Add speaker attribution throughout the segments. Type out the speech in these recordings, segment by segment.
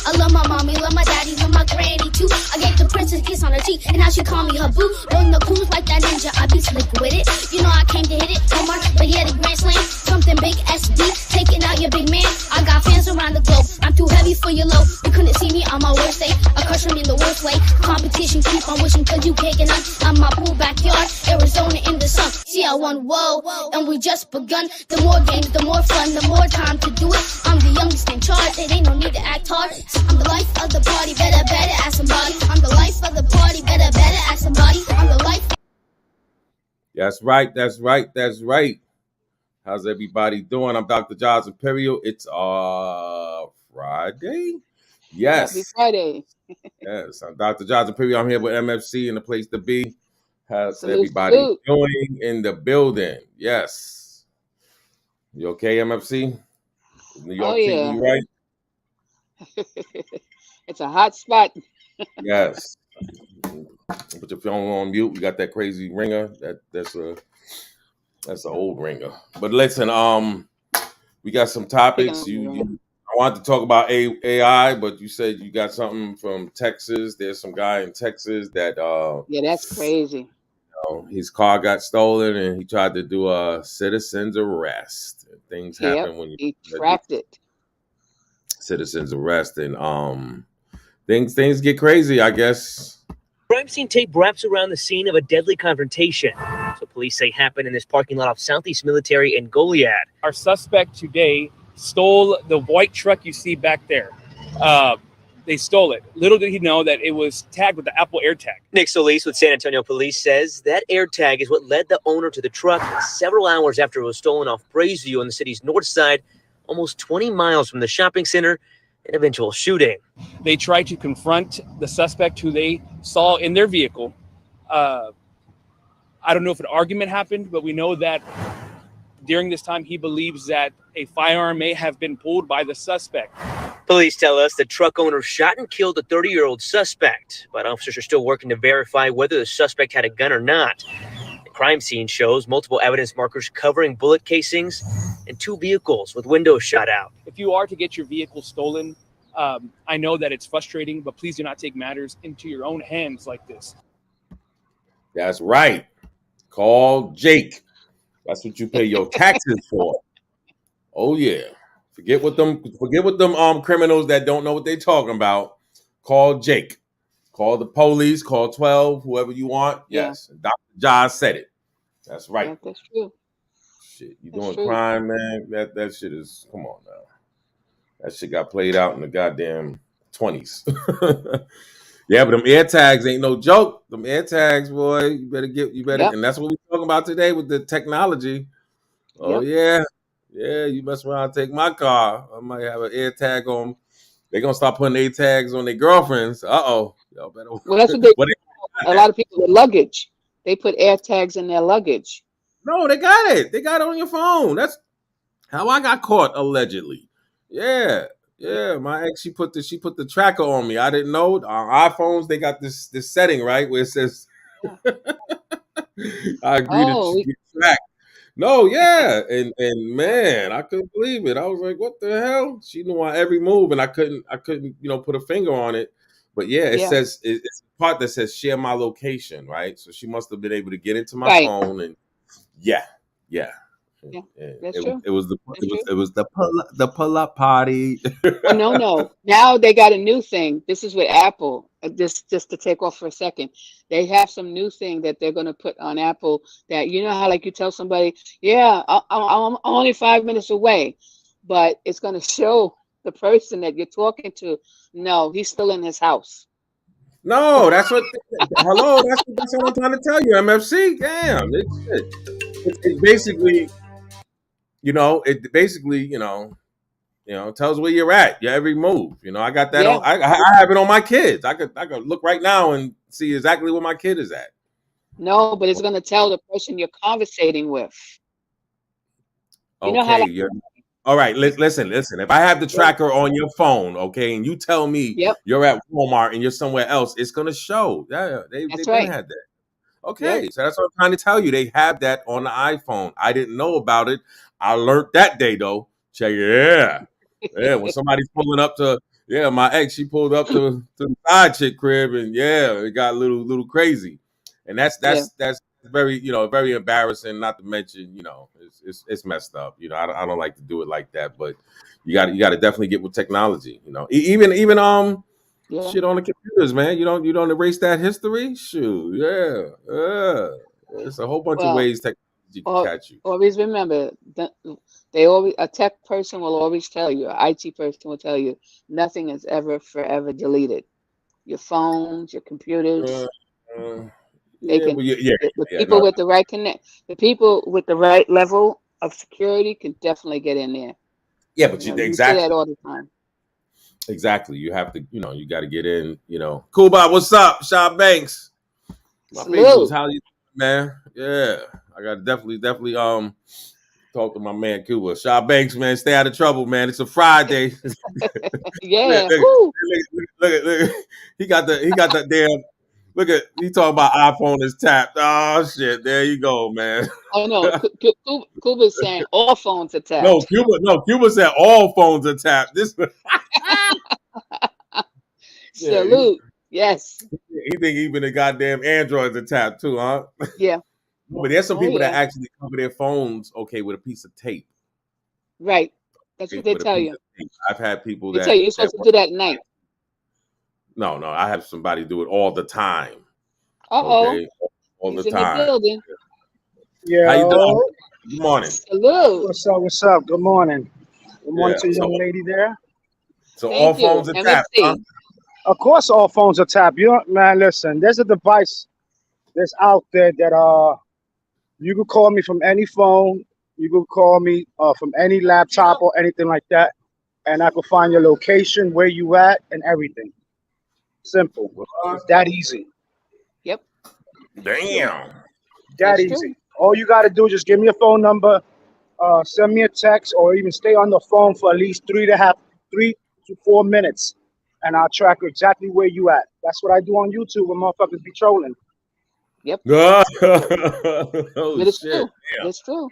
Speaker 1: I love my mommy, love my daddy, love my granny too. I gave the princess a kiss on her cheek, and now she call me her boo. Rolling the coons like that ninja, I be slick with it. You know I came to hit it, Omar, but yeah, the grand slam. Something big SD, taking out your big man. I got fans around the globe, I'm too heavy for your low. You couldn't see me on my worst day, I crush them in the worst way. Competition keep on wishing cause you can't get none. I'm my pool backyard, Arizona in the sun. See I won, whoa, and we just begun. The more games, the more fun, the more time to do it. I'm the youngest in charge, it ain't no need to act hard. I'm the life of the party, better ask somebody. I'm the life of the party, better ask somebody. I'm the life.
Speaker 2: That's right, that's right, that's right. How's everybody doing? I'm Dr. Jaws Imperial. It's Friday? Yes.
Speaker 3: Happy Friday.
Speaker 2: Yes, I'm Dr. Jaws Imperial. I'm here with MFC in the place to be. How's
Speaker 3: Salute,
Speaker 2: everybody
Speaker 3: salute.
Speaker 2: doing in the building? Yes. You okay, MFC? New York treating you right?
Speaker 3: It's a hot spot.
Speaker 2: Yes. Put your phone on mute. We got that crazy ringer. That's an old ringer. But listen, we got some topics. I wanted to talk about AI, but you said you got something from Texas. There's some guy in Texas that
Speaker 3: yeah, that's crazy.
Speaker 2: His car got stolen and he tried to do a citizen's arrest. Things happen when
Speaker 3: he tracked it.
Speaker 2: Citizen's arrest, and things get crazy, I guess.
Speaker 4: Crime scene tape wraps around the scene of a deadly confrontation. So police say happened in this parking lot of Southeast Military in Goliad.
Speaker 5: Our suspect today stole the white truck you see back there. They stole it. Little did he know that it was tagged with the Apple AirTag.
Speaker 4: Nick Solis with San Antonio Police says that AirTag is what led the owner to the truck several hours after it was stolen off Braesview on the city's north side, almost 20 miles from the shopping center, an eventual shooting.
Speaker 5: They tried to confront the suspect who they saw in their vehicle. I don't know if an argument happened, but we know that during this time, he believes that a firearm may have been pulled by the suspect.
Speaker 4: Police tell us the truck owner shot and killed the 30-year-old suspect, but officers are still working to verify whether the suspect had a gun or not. The crime scene shows multiple evidence markers covering bullet casings and two vehicles with windows shot out.
Speaker 5: If you are to get your vehicle stolen, I know that it's frustrating, but please do not take matters into your own hands like this.
Speaker 2: That's right. Call Jake. That's what you pay your taxes for. Oh yeah. Forget what them criminals that don't know what they're talking about. Call Jake. Call the police. Call 12, whoever you want. Yes. Dr. Josh said it. That's right.
Speaker 3: Yeah, that's true.
Speaker 2: Shit. You doing crime, man. That shit is, come on now. That shit got played out in the goddamn 20s. Yeah, but them AirTags ain't no joke. Them AirTags, boy, you better, and that's what we're talking about today with the technology. Oh yeah, you mess around and take my car. I might have an AirTag on. They're gonna start putting AirTags on their girlfriends. Y'all better.
Speaker 3: Well, that's what a lot of people with luggage. They put AirTags in their luggage.
Speaker 2: No, they got it. They got it on your phone. That's how I got caught allegedly. Yeah, my ex, she put the tracker on me. I didn't know. On iPhones, they got this setting, right, where it says I agree to get tracked. No, yeah. And man, I couldn't believe it. I was like, what the hell? She knew my every move, and I couldn't, put a finger on it. But yeah, it says it's a part that says share my location, right? So she must have been able to get into my phone, and yeah.
Speaker 3: That's true.
Speaker 2: It was the pull-up party.
Speaker 3: No. Now they got a new thing. This is with Apple. Just to take off for a second, they have some new thing that they're going to put on Apple. That you know how like you tell somebody, I'm only 5 minutes away, but it's going to show the person that you're talking to. No, he's still in his house.
Speaker 2: No, that's what. Hello, that's what I'm trying to tell you, MFC. Damn, it's basically. It basically, tells where you're at, your every move. I got that on. I have it on my kids. I could look right now and see exactly where my kid is at.
Speaker 3: No, but it's going to tell the person you're conversating with.
Speaker 2: All right. Listen. If I have the tracker on your phone, okay, and you tell me you're at Walmart and you're somewhere else, it's going to show. Yeah, they've had that. Okay, so that's what I'm trying to tell you. They have that on the iPhone. I didn't know about it. I learned that day though. Check it. Yeah. When somebody's pulling up to Yeah, my ex, she pulled up to the side chick crib, and yeah, it got a little crazy, and that's very very embarrassing. Not to mention, it's messed up. I don't like to do it like that, but you got to definitely get with technology. Even shit on the computers, man. You don't erase that history. Shoot, yeah. There's a whole bunch of ways technology can catch you.
Speaker 3: Always remember that a tech person will always tell you, an IT person will tell you, nothing is ever forever deleted. Your phones, your computers, they can. The people with the right the people with the right level of security can definitely get in there.
Speaker 2: Yeah, but you
Speaker 3: say
Speaker 2: exactly
Speaker 3: that all the time.
Speaker 2: Exactly. You have to, you got to get in. Cool, Bob. What's up, Shaw Banks? My peoples, how you, man? Yeah, I got to definitely talk to my man Cuba. Shaw Banks, man, stay out of trouble, man. It's a Friday.
Speaker 3: Yeah.
Speaker 2: Look. He got the damn. Look at he talking about iPhone is tapped. Oh shit! There you go, man.
Speaker 3: Oh no, Cuba's saying all phones are tapped.
Speaker 2: Cuba said all phones are tapped. This.
Speaker 3: Salute. Yes.
Speaker 2: He think even the goddamn Androids are tapped too, huh?
Speaker 3: Yeah.
Speaker 2: But there's some people that actually cover their phones with a piece of tape.
Speaker 3: Right. That's what they tell you.
Speaker 2: I've had people
Speaker 3: they tell you you're supposed to do that at night.
Speaker 2: No, I have somebody do it all the time.
Speaker 3: Okay?
Speaker 2: All
Speaker 3: He's
Speaker 2: the time.
Speaker 3: In the building.
Speaker 6: Yeah.
Speaker 2: How you doing? Good morning.
Speaker 3: Salute.
Speaker 6: What's up? Good morning. Good morning to the young lady there.
Speaker 2: So all phones are tapped, huh?
Speaker 6: Of course, all phones are tapped. Man, listen. There's a device that's out there that you could call me from any phone. You could call me from any laptop or anything like that, and I could find your location, where you at, and everything. Simple. It's that easy.
Speaker 3: Yep.
Speaker 2: Damn.
Speaker 6: That easy. True. All you got to do is just give me a phone number, send me a text, or even stay on the phone for at least 3 to 4 minutes, and I'll track exactly where you at. That's what I do on YouTube when motherfuckers be trolling.
Speaker 3: Yep.
Speaker 2: Oh,
Speaker 3: but it's
Speaker 2: shit.
Speaker 3: true.
Speaker 2: Damn.
Speaker 3: It's true.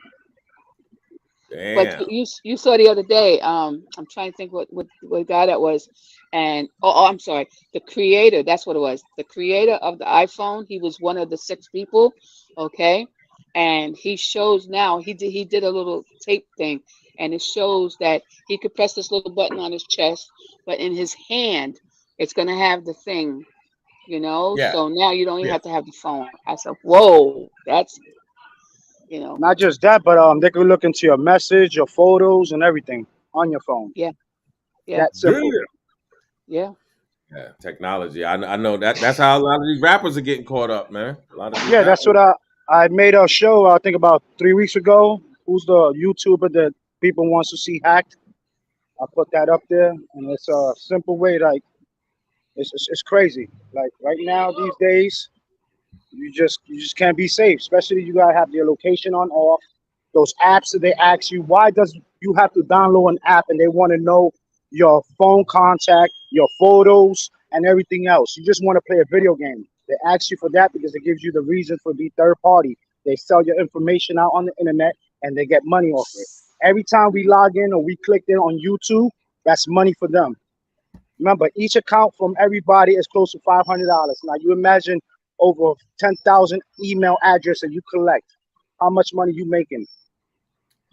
Speaker 2: Damn.
Speaker 3: But you saw the other day. I'm trying to think what guy that was, and I'm sorry, the creator. That's what it was. The creator of the iPhone. He was one of the 6 people. Okay, and he shows now. He did a little tape thing, and it shows that he could press this little button on his chest, but in his hand, it's gonna have the thing.
Speaker 2: Yeah.
Speaker 3: So now you don't even have to have the phone. I said, whoa, that's.
Speaker 6: Not just that, but they could look into your message, your photos, and everything on your phone.
Speaker 3: Yeah.
Speaker 6: That's simple.
Speaker 3: Yeah.
Speaker 2: Yeah, technology. I know that's how a lot of these rappers are getting caught up, man.
Speaker 6: That's what I made a show. I think about 3 weeks ago. Who's the YouTuber that people wants to see hacked? I put that up there, and it's a simple way. Like it's crazy. Like right now, these days. You just can't be safe, especially you gotta have your location on off. Those apps that they ask you, why does you have to download an app and they want to know your phone contact, your photos, and everything else? You just want to play a video game. They ask you for that because it gives you the reason for the third party. They sell your information out on the internet and they get money off it. Every time we log in or we click in on YouTube, that's money for them. Remember, each account from everybody is close to $500. Now you imagine over 10,000 email addresses you collect. How much money you making?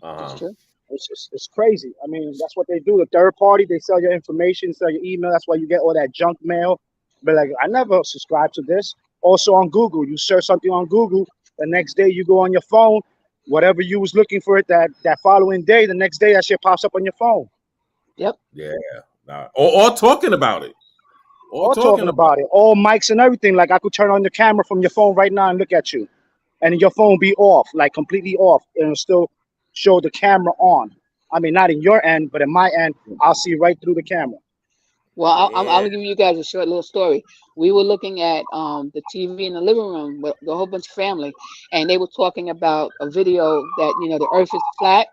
Speaker 3: That's true.
Speaker 6: It's crazy. I mean, that's what they do. The third party, they sell your information, sell your email. That's why you get all that junk mail. But like, I never subscribed to this. Also on Google, you search something on Google. The next day you go on your phone, whatever you was looking for it that following day, the next day that shit pops up on your phone.
Speaker 3: Yep.
Speaker 2: Yeah. Or talking about it.
Speaker 6: All talking about it. All mics and everything. Like I could turn on the camera from your phone right now and look at you. And your phone be off, like completely off. And it'll still show the camera on. I mean, not in your end, but in my end, I'll see right through the camera.
Speaker 3: Well, I'll give you guys a short little story. We were looking at the TV in the living room with a whole bunch of family. And they were talking about a video that, the earth is flat.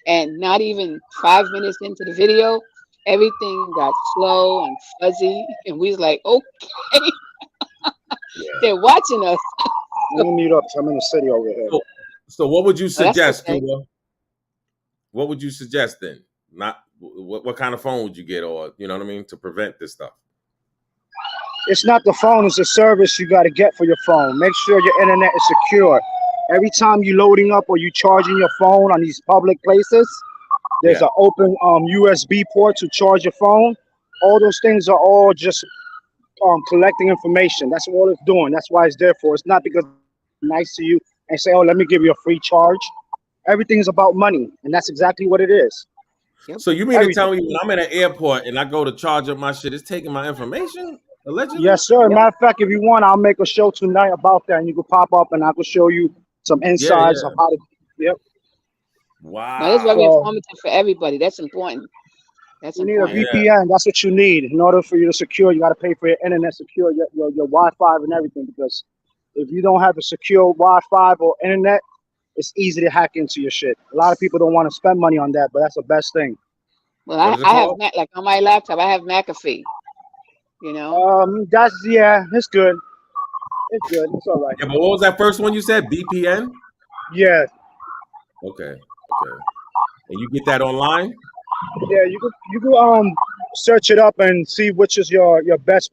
Speaker 3: And not even 5 minutes into the video, everything got slow and fuzzy, and we was like, okay. They're watching us.
Speaker 6: Let me mute up. I'm in the city over here.
Speaker 2: So what would you suggest, Cuba? What would you suggest then? what kind of phone would you get, or you know what I mean, to prevent this stuff?
Speaker 6: It's not the phone, it's a service you got to get for your phone. Make sure your internet is secure. Every time you're loading up or you charging your phone on these public places, there's an open USB port to charge your phone. All those things are all just collecting information. That's all it's doing. That's why it's there for. It's not because it's nice to you and say, oh, let me give you a free charge. Everything is about money, and that's exactly what it is.
Speaker 2: So you mean to tell me when I'm at an airport and I go to charge up my shit, it's taking my information? Allegedly?
Speaker 6: Yes, sir. Matter of fact, if you want, I'll make a show tonight about that, and you can pop up and I can show you some insides of how to. Yep.
Speaker 2: Wow.
Speaker 3: Now, that's very informative for everybody. That's important. That's
Speaker 6: you
Speaker 3: important.
Speaker 6: need a VPN. That's what you need in order for you to secure. You got to pay for your internet, secure your Wi-Fi and everything. Because if you don't have a secure Wi-Fi or internet, it's easy to hack into your shit. A lot of people don't want to spend money on that, but that's the best thing.
Speaker 3: Well, I have like on my laptop, I have McAfee. You know.
Speaker 6: It's good. It's good. It's all right.
Speaker 2: Yeah, but what was that first one you said? VPN?
Speaker 6: Yeah.
Speaker 2: Okay. And you get that online?
Speaker 6: Yeah, you could search it up and see which is your best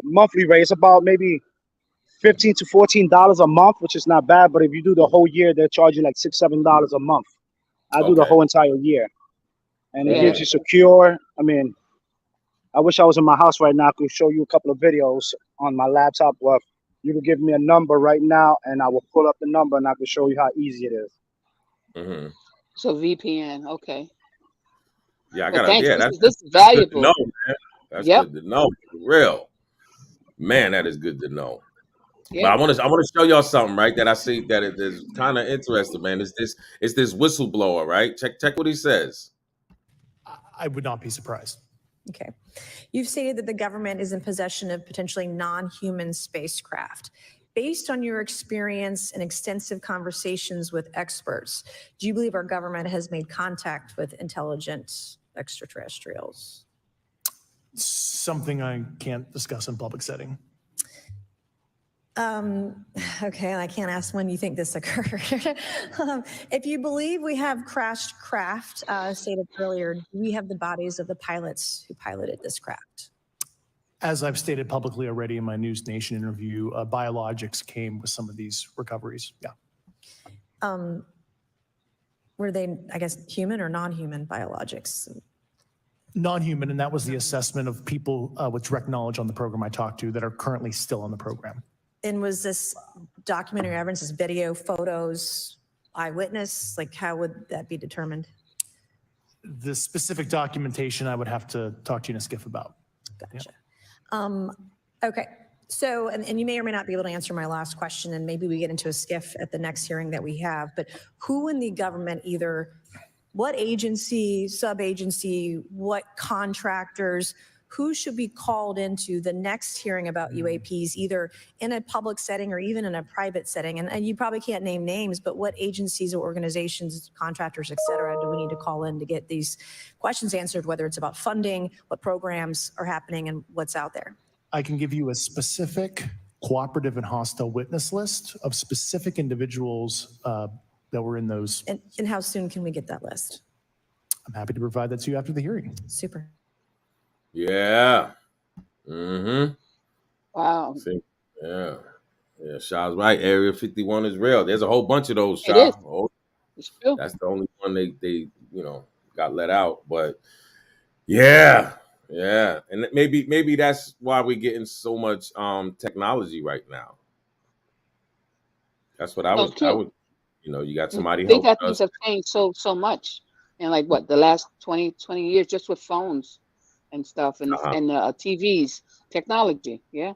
Speaker 6: monthly rate. It's about maybe $15 to $14 a month, which is not bad. But if you do the whole year, they're charging like $6-7 a month. I do the whole entire year, and it gives you secure. I mean, I wish I was in my house right now. I could show you a couple of videos on my laptop. Well, you could give me a number right now, and I will pull up the number, and I can show you how easy it is.
Speaker 2: Mm-hmm.
Speaker 3: So VPN, okay.
Speaker 2: Yeah, I gotta.
Speaker 3: This is valuable.
Speaker 2: No, man. That's good to know. For real, man. That is good to know. Yep. But I want to show y'all something, right? That I see that it is kind of interesting, man. It's this whistleblower, right? Check what he says.
Speaker 7: I would not be surprised.
Speaker 8: Okay. You've stated that the government is in possession of potentially non-human spacecraft. Based on your experience and extensive conversations with experts, do you believe our government has made contact with intelligent extraterrestrials?
Speaker 7: Something I can't discuss in public setting.
Speaker 8: Okay, I can't ask when you think this occurred. If you believe we have crashed craft, stated earlier, do we have the bodies of the pilots who piloted this craft?
Speaker 7: As I've stated publicly already in my News Nation interview, biologics came with some of these recoveries. Yeah.
Speaker 8: Were they, I guess, human or non-human biologics?
Speaker 7: Non-human, and that was the assessment of people with direct knowledge on the program I talked to that are currently still on the program.
Speaker 8: And was this documentary evidence, this video, photos, eyewitness? Like, how would that be determined?
Speaker 7: The specific documentation I would have to talk to you in a skiff about.
Speaker 8: Gotcha. Yeah. Okay. So, and you may or may not be able to answer my last question, and maybe we get into a skiff at the next hearing that we have, but who in the government, either what agency, sub-agency, what contractors, who should be called into the next hearing about UAPs, either in a public setting or even in a private setting? And you probably can't name names, but what agencies or organizations, contractors, et cetera, do we need to call in to get these questions answered, whether it's about funding, what programs are happening, and what's out there?
Speaker 7: I can give you a specific cooperative and hostile witness list of specific individuals that were in those.
Speaker 8: And how soon can we get that list?
Speaker 7: I'm happy to provide that to you after the hearing.
Speaker 8: Super.
Speaker 2: Yeah. Mm-hmm.
Speaker 3: Wow.
Speaker 2: See, yeah. Shaw's right. Area 51 is real. There's a whole bunch of those, Shaw.
Speaker 3: It's true.
Speaker 2: That's the only one they got let out. But yeah. And maybe that's why we're getting so much technology right now. That's what I would you got somebody
Speaker 3: think that
Speaker 2: helping
Speaker 3: things
Speaker 2: us.
Speaker 3: have changed so much in like the last 20 years, just with phones and stuff and TVs, technology. Yeah.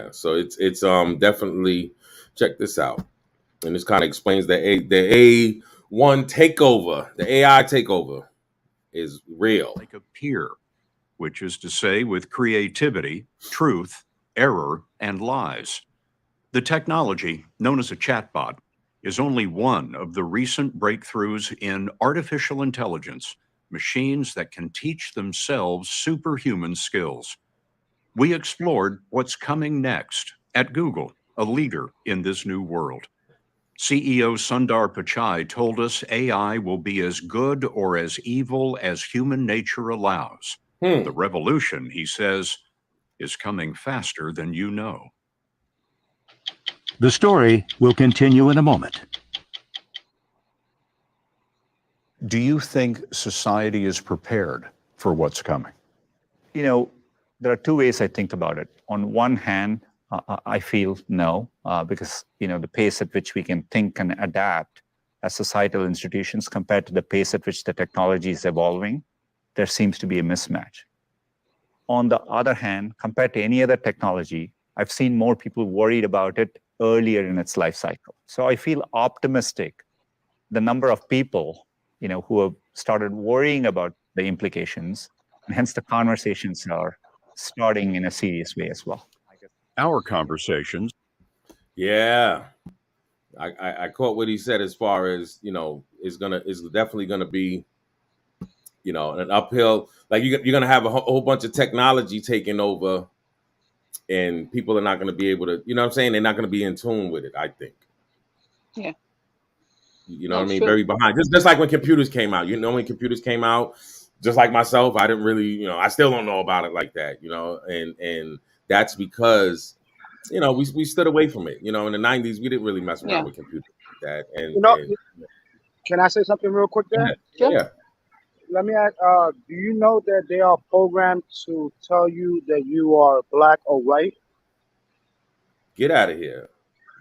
Speaker 2: So it's definitely, check this out, and this kind of explains the A1 takeover, the AI takeover is real.
Speaker 9: Like a peer, which is to say, with creativity, truth, error, and lies. The technology, known as a chatbot, is only one of the recent breakthroughs in artificial intelligence, machines that can teach themselves superhuman skills. We explored what's coming next at Google, a leader in this new world. CEO Sundar Pichai told us AI will be as good or as evil as human nature allows. The revolution, he says, is coming faster than you know.
Speaker 10: The story will continue in a moment.
Speaker 9: Do you think society is prepared for what's coming?
Speaker 11: You know, there are two ways I think about it. On one hand, I feel no, because, you know, the pace at which we can think and adapt as societal institutions compared to the pace at which the technology is evolving, there seems to be a mismatch. On the other hand, compared to any other technology, I've seen more people worried about it earlier in its life cycle. So I feel optimistic. The number of people, you know, who have started worrying about the implications, and hence the conversations are starting in a serious way as well.
Speaker 9: Our conversations.
Speaker 2: Yeah. I caught what he said as far as, you know, is definitely gonna be, you know, an uphill. Like you're gonna have a whole bunch of technology taking over, and people are not gonna be able to, you know what I'm saying? They're not gonna be in tune with it, I think.
Speaker 3: Yeah.
Speaker 2: You know what I
Speaker 3: That's
Speaker 2: mean?
Speaker 3: true.
Speaker 2: Very behind. Just like when computers came out. You know, when computers came out, just like myself, I didn't really, you know, I still don't know about it like that, you know, and that's because, you know, we stood away from it. You know, in the 90s, we didn't really mess around
Speaker 3: Yeah.
Speaker 2: with computers like that.
Speaker 6: You know,
Speaker 2: And
Speaker 6: can I say something real quick there?
Speaker 3: Sure.
Speaker 2: yeah.
Speaker 6: Let me ask, do you know that they are programmed to tell you that you are black or white?
Speaker 2: Get out of here.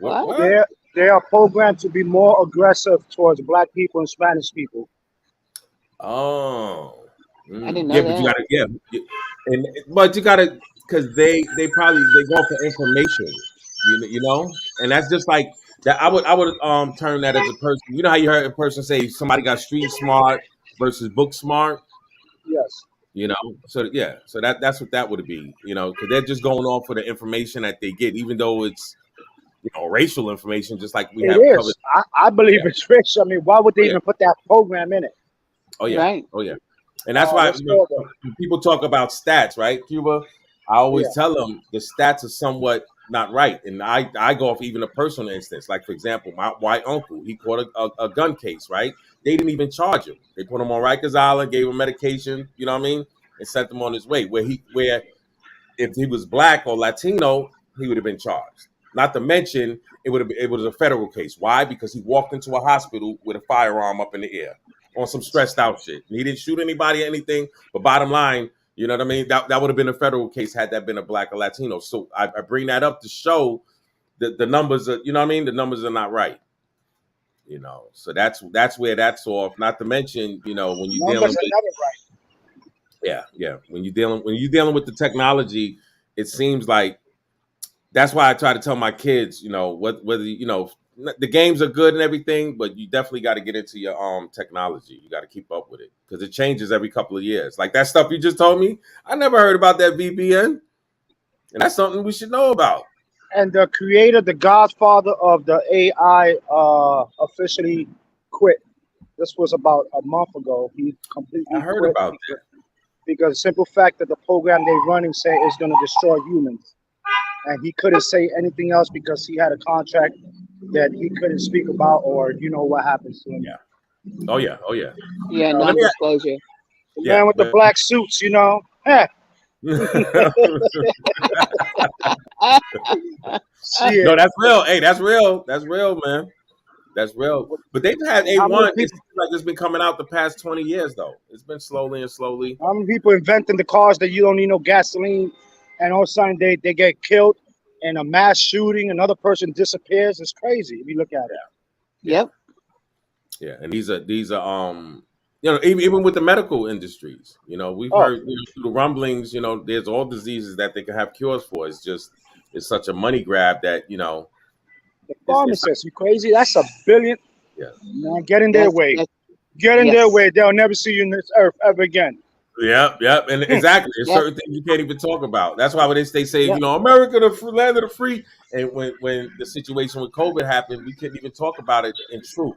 Speaker 3: What?
Speaker 6: They are programmed to be more aggressive towards black people and Spanish people.
Speaker 2: Oh.
Speaker 3: I didn't know
Speaker 2: Yeah, but you
Speaker 3: that.
Speaker 2: gotta, but you gotta, because they go for information, you know, and that's just like that. I would term that as a person. You know how you heard a person say somebody got street smart versus book smart,
Speaker 6: Yes.
Speaker 2: you know. So yeah, so that's what that would be, you know, because they're just going off for the information that they get, even though it's, you know, racial information, just like we
Speaker 6: It
Speaker 2: have covered.
Speaker 6: is. I believe
Speaker 2: Yeah.
Speaker 6: it's rich. I mean, why would they
Speaker 2: Oh yeah.
Speaker 6: even put that program in it?
Speaker 2: Oh yeah.
Speaker 3: Right.
Speaker 2: Oh yeah. And that's why
Speaker 6: What's called that?
Speaker 2: when people talk about stats, right, Cuba, I
Speaker 6: Yeah.
Speaker 2: always tell them the stats are somewhat not right. And I go off even a personal instance. Like, for example, my white uncle, he caught a gun case, right? They didn't even charge him. They put him on Rikers Island, gave him medication, you know what I mean? And sent him on his way. Where if he was black or Latino, he would have been charged. Not to mention, it was a federal case. Why? Because he walked into a hospital with a firearm up in the air on some stressed out shit. And he didn't shoot anybody or anything. But bottom line, you know what I mean? That would have been a federal case had that been a black or Latino. So I bring that up to show that the numbers are, you know what I mean? The numbers are not right. You know, so that's where that's off. Not to mention, you know, when you're dealing
Speaker 6: Numbers are
Speaker 2: with
Speaker 6: never right.
Speaker 2: yeah. When you're dealing with the technology, it seems like that's why I try to tell my kids, you know, whether you know the games are good and everything, but you definitely got to get into your technology. You got to keep up with it because it changes every couple of years. Like that stuff you just told me, I never heard about that VPN, and that's something we should know about.
Speaker 6: And the creator, the godfather of the AI, officially quit. This was about a month ago. He completely
Speaker 2: I heard
Speaker 6: quit
Speaker 2: about that.
Speaker 6: because the simple fact that the program they running say is going to destroy humans, and he couldn't say anything else because he had a contract that he couldn't speak about, or you know what happens to him.
Speaker 2: Yeah. Oh yeah. Oh yeah.
Speaker 3: Yeah.
Speaker 2: Let me.
Speaker 3: Non-disclosure.
Speaker 6: The
Speaker 2: Yeah.
Speaker 6: man with the black suits, you know. Eh, shit.
Speaker 2: No, that's real. Hey, that's real. That's real, man. That's real. But they've had
Speaker 6: How many
Speaker 2: A1. It
Speaker 6: people?
Speaker 2: seems like it's been coming out the past 20 years, though. It's been slowly and slowly.
Speaker 6: How many people inventing the cars that you don't need no gasoline, and all of a sudden they get killed in a mass shooting, another person disappears? It's crazy if you look at it.
Speaker 3: Yep.
Speaker 2: Yeah, and these are you know, even with the medical industries, you know, we've
Speaker 6: Oh,
Speaker 2: heard, you know, through the rumblings, you know, there's all diseases that they can have cures for. It's just it's such a money grab that, you know,
Speaker 6: the
Speaker 2: it's
Speaker 6: pharmacists, you crazy? That's $1 billion.
Speaker 2: yeah.
Speaker 6: Man, get in their way. Get in
Speaker 3: Yes.
Speaker 6: their way. They'll never see you in this earth ever again.
Speaker 2: Yep, and exactly. There's
Speaker 3: Yep.
Speaker 2: certain things you can't even talk about. That's why when they say,
Speaker 6: Yep.
Speaker 2: you know, America, the land of the free, and when the situation with COVID happened, we couldn't even talk about it in truth.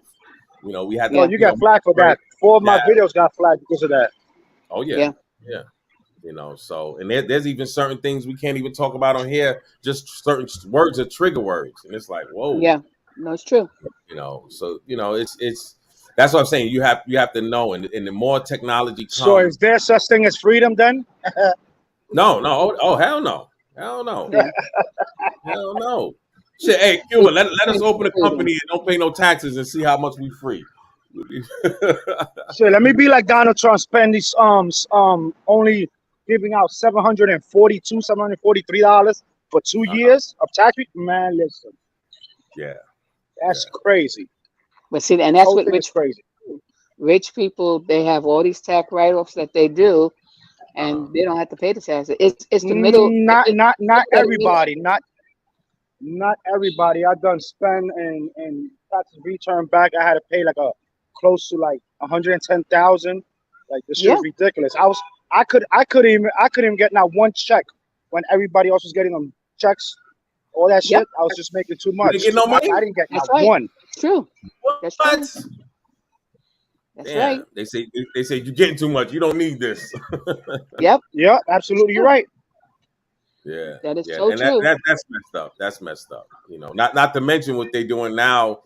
Speaker 2: You know, we had to,
Speaker 6: Oh,
Speaker 3: Yeah.
Speaker 6: you
Speaker 2: you know,
Speaker 6: got flagged for that. 4 of my
Speaker 2: yeah.
Speaker 6: videos got flagged because of that.
Speaker 2: Oh
Speaker 3: Yeah.
Speaker 2: yeah. You know, so and there's even certain things we can't even talk about on here. Just certain words are trigger words, and it's like, whoa,
Speaker 3: Yeah. No, it's true.
Speaker 2: You know, so you know, it's that's what I'm saying. You have to know, and the more technology comes.
Speaker 6: So is there such thing as freedom then?
Speaker 2: No. Oh, hell no. Hell no.
Speaker 3: Yeah.
Speaker 2: Hell no. Shit, hey, Cuba, let us open a company and don't pay no taxes and see how much we free.
Speaker 6: So let me be like Donald Trump, spend these only giving out $743 for 2 years of tax. Man, listen.
Speaker 2: Yeah.
Speaker 6: That's crazy.
Speaker 3: But see, and that's what
Speaker 6: crazy.
Speaker 3: Rich people, they have all these tax write-offs that they do, and they don't have to pay the taxes. It's the middle.
Speaker 6: Not everybody. Not everybody. I done spend and taxes return back. I had to pay like close to like 110,000. Like this shit is ridiculous. I couldn't even get not one check when everybody else was getting them checks. All that shit. I was just making too much.
Speaker 2: You didn't get no money?
Speaker 6: I didn't get not
Speaker 3: right.
Speaker 6: one.
Speaker 3: It's true. That's true. That's
Speaker 2: Damn.
Speaker 3: right.
Speaker 2: They say you're getting too much. You don't need this.
Speaker 3: Yep.
Speaker 6: Yeah, absolutely. You're right.
Speaker 2: Yeah.
Speaker 3: That is
Speaker 2: yeah.
Speaker 3: so
Speaker 2: and
Speaker 3: true.
Speaker 2: That's messed up. That's messed up. You know, not to mention what they're doing now.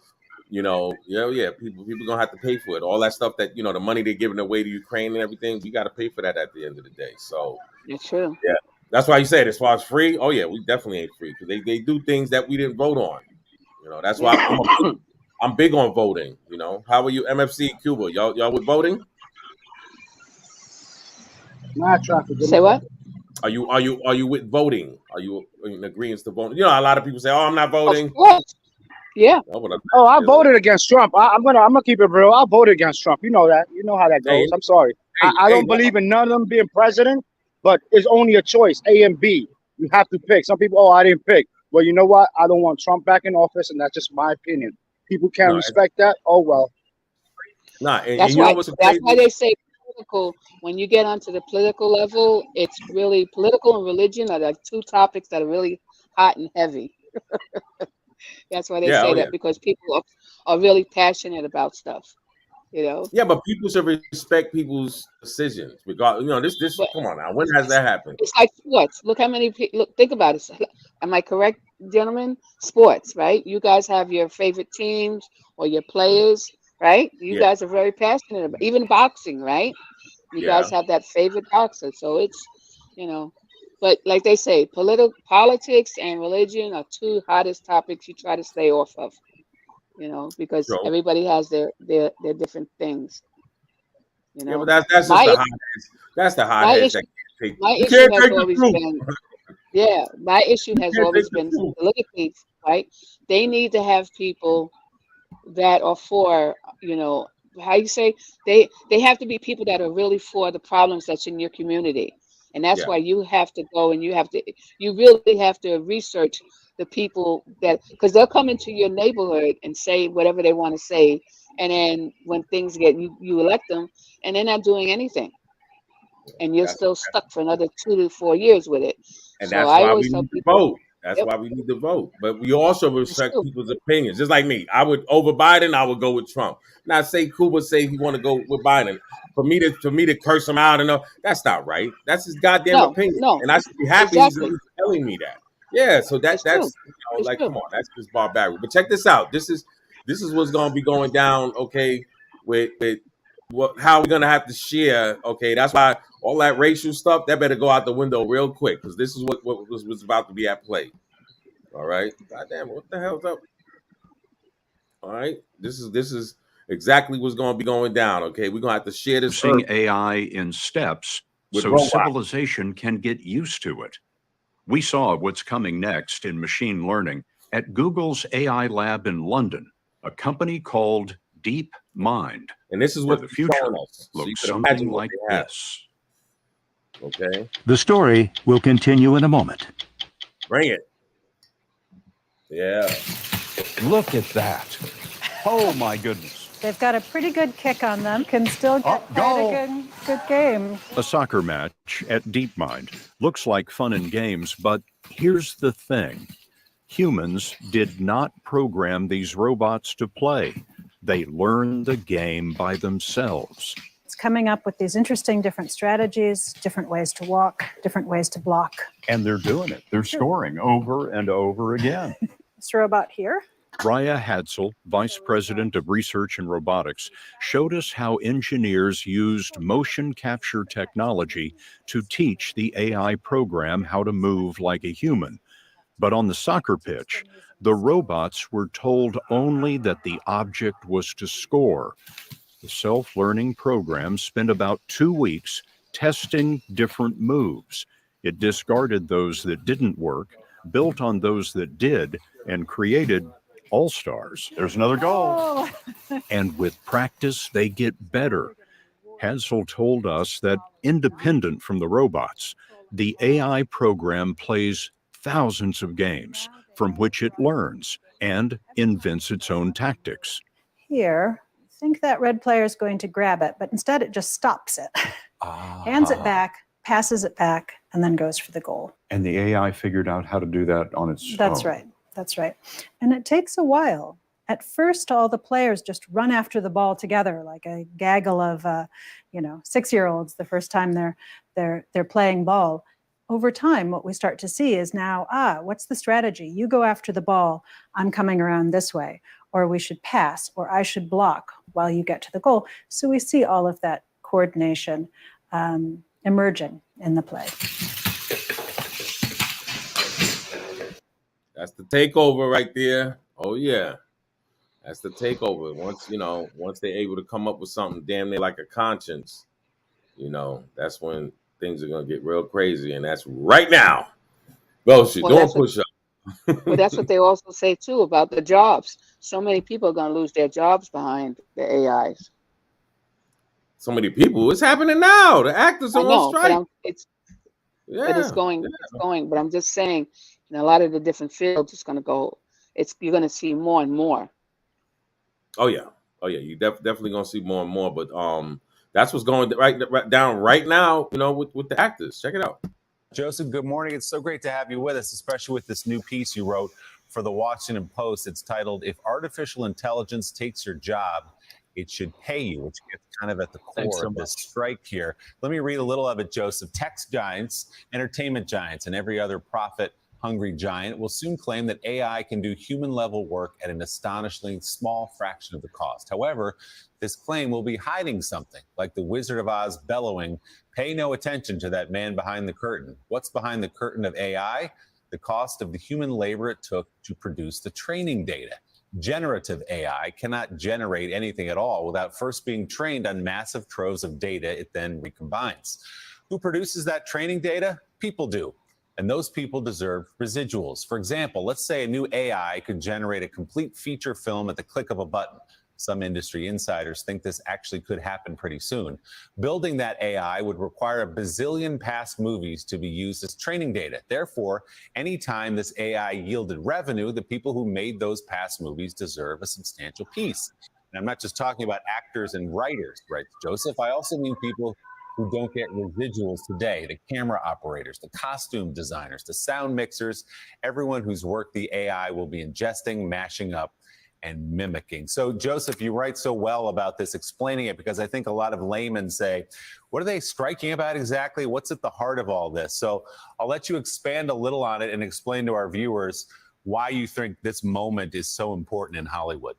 Speaker 2: You know, people gonna have to pay for it. All that stuff that, you know, the money they're giving away to Ukraine and everything, we got to pay for that at the end of the day. So
Speaker 3: that's true.
Speaker 2: Yeah, that's why you said as far as free. Oh yeah, we definitely ain't free because they do things that we didn't vote on. You know, that's why I'm big on voting. You know, how are you, MFC Cuba? Y'all with voting?
Speaker 6: Not trying to
Speaker 3: say what?
Speaker 2: Are you with voting? Are you in agreement to voting? You know, a lot of people say, "Oh, I'm not voting."
Speaker 3: Of course. Yeah.
Speaker 6: I voted against Trump. I'm gonna keep it real. I voted against Trump. You know that. You know how that goes.
Speaker 2: Hey,
Speaker 6: I'm sorry. I don't believe in none of them being president, but it's only a choice, A and B. You have to pick. Some people, I didn't pick. Well, you know what? I don't want Trump back in office, and that's just my opinion. People can't respect that. Oh well.
Speaker 3: That's why they say political. When you get onto the political level, it's really political and religion are like two topics that are really hot and heavy. That's why they say that, because people are really passionate about stuff, you know.
Speaker 2: Yeah, but people should respect people's decisions. Because, you know, this come on now. When has that happened?
Speaker 3: It's like sports. Look how many people. Look, think about it. Am I correct, gentlemen? Sports, right? You guys have your favorite teams or your players, right? You guys are very passionate about. Even boxing, right? You guys have that favorite boxer. So it's, you know. But like they say, politics and religion are two hottest topics you try to stay off of, you know, because everybody has their different things. You know,
Speaker 2: yeah, but that's just the hotheads. That's the hotheads that can't take.
Speaker 3: My
Speaker 2: You
Speaker 3: issue
Speaker 2: can't
Speaker 3: has
Speaker 2: take the
Speaker 3: always
Speaker 2: truth.
Speaker 3: been, my issue has always been politically, right? They need to have people that are for, you know, how you say, they have to be people that are really for the problems that's in your community. And that's why you have to go and you really have to research the people that, because they'll come into your neighborhood and say whatever they want to say. And then when things get, you elect them and they're not doing anything. And you're still stuck for another 2 to 4 years with it.
Speaker 2: And
Speaker 3: so
Speaker 2: that's
Speaker 3: I
Speaker 2: why
Speaker 3: always
Speaker 2: we
Speaker 3: tell
Speaker 2: need to
Speaker 3: people,
Speaker 2: vote. That's why we need to vote. But we also respect people's opinions. Just like me. I would, over Biden, I would go with Trump. Now, say Cuba say he want to go with Biden. For me to curse him out and all, that's not right. That's his goddamn opinion.
Speaker 3: No.
Speaker 2: And I should be happy he's telling me that. Yeah, so that's you know, like, come on, that's just barbaric. But check this out. This is what's gonna be going down, okay, with how we're gonna have to share. Okay, that's why all that racial stuff that better go out the window real quick, because this is what was about to be at play. All right, goddamn, what the hell's up? All right, this is exactly what's going to be going down. Okay, we're gonna have to share this.
Speaker 9: Using AI in steps so civilization can get used to it. We saw what's coming next in machine learning at Google's AI lab in London, a company called Deep Mind.
Speaker 2: And this is what
Speaker 9: the future looks something like this.
Speaker 2: Okay.
Speaker 10: The story will continue in a moment.
Speaker 2: Bring it. Yeah.
Speaker 9: Look at that. Oh my goodness.
Speaker 12: They've got a pretty good kick on them. Can still get quite a good game.
Speaker 9: A soccer match at DeepMind looks like fun and games, but here's the thing. Humans did not program these robots to play. They learned the game by themselves.
Speaker 12: It's coming up with these interesting different strategies, different ways to walk, different ways to block.
Speaker 9: And they're doing it. They're scoring over and over again.
Speaker 12: This robot here
Speaker 9: Raya Hadsel, Vice President of Research and Robotics, showed us how engineers used motion capture technology to teach the AI program how to move like a human. But on the soccer pitch, the robots were told only that the object was to score. The self-learning program spent about 2 weeks testing different moves. It discarded those that didn't work, built on those that did, and created all-stars. There's another goal.
Speaker 12: Oh.
Speaker 9: And with practice, they get better. Hansel told us that independent from the robots, the AI program plays thousands of games from which it learns and invents its own tactics.
Speaker 12: Here, I think that red player is going to grab it, but instead it just stops it, hands it back, passes it back, and then goes for the goal.
Speaker 9: And the AI figured out how to do that on its own.
Speaker 12: That's right. That's right. And it takes a while. At first, all the players just run after the ball together like a gaggle of, 6-year-olds the first time they're playing ball. Over time, what we start to see is now, what's the strategy? You go after the ball, I'm coming around this way, or we should pass, or I should block while you get to the goal. So we see all of that coordination emerging in the play.
Speaker 2: That's the takeover right there. Oh yeah. That's the takeover. Once they're able to come up with something damn near like a conscience, that's when things are gonna get real crazy, and that's right now. Bullshit. Don't push up.
Speaker 3: But that's what they also say too about the jobs. So many people are gonna lose their jobs behind the AIs.
Speaker 2: So many people. It's happening now. The actors are on strike.
Speaker 3: But it's going. But I'm just saying, in a lot of the different fields, it's gonna go. You're gonna see more and more.
Speaker 2: Oh yeah. You definitely gonna see more and more. But that's what's going right down right now. With the actors. Check it out.
Speaker 13: Joseph, good morning. It's so great to have you with us, especially with this new piece you wrote for the Washington Post. It's titled, "If Artificial Intelligence Takes Your Job, It Should Pay You," which gets kind of at the core of this strike here. Let me read a little of it, Joseph. Tech giants, entertainment giants, and every other profit-hungry giant will soon claim that AI can do human-level work at an astonishingly small fraction of the cost. However, this claim will be hiding something, like the Wizard of Oz bellowing, "Pay no attention to that man behind the curtain." What's behind the curtain of AI? The cost of the human labor it took to produce the training data. Generative AI cannot generate anything at all without first being trained on massive troves of data it then recombines. Who produces that training data? People do. And those people deserve residuals. For example, let's say a new AI could generate a complete feature film at the click of a button. Some industry insiders think this actually could happen pretty soon. Building that AI would require a bazillion past movies to be used as training data. Therefore, anytime this AI yielded revenue, the people who made those past movies deserve a substantial piece. And I'm not just talking about actors and writers, right, Joseph? I also mean people who don't get residuals today, the camera operators, the costume designers, the sound mixers, everyone whose work the AI will be ingesting, mashing up, and mimicking. So, Joseph, you write so well about this, explaining it, because I think a lot of laymen say, what are they striking about exactly? What's at the heart of all this? So I'll let you expand a little on it and explain to our viewers why you think this moment is so important in Hollywood.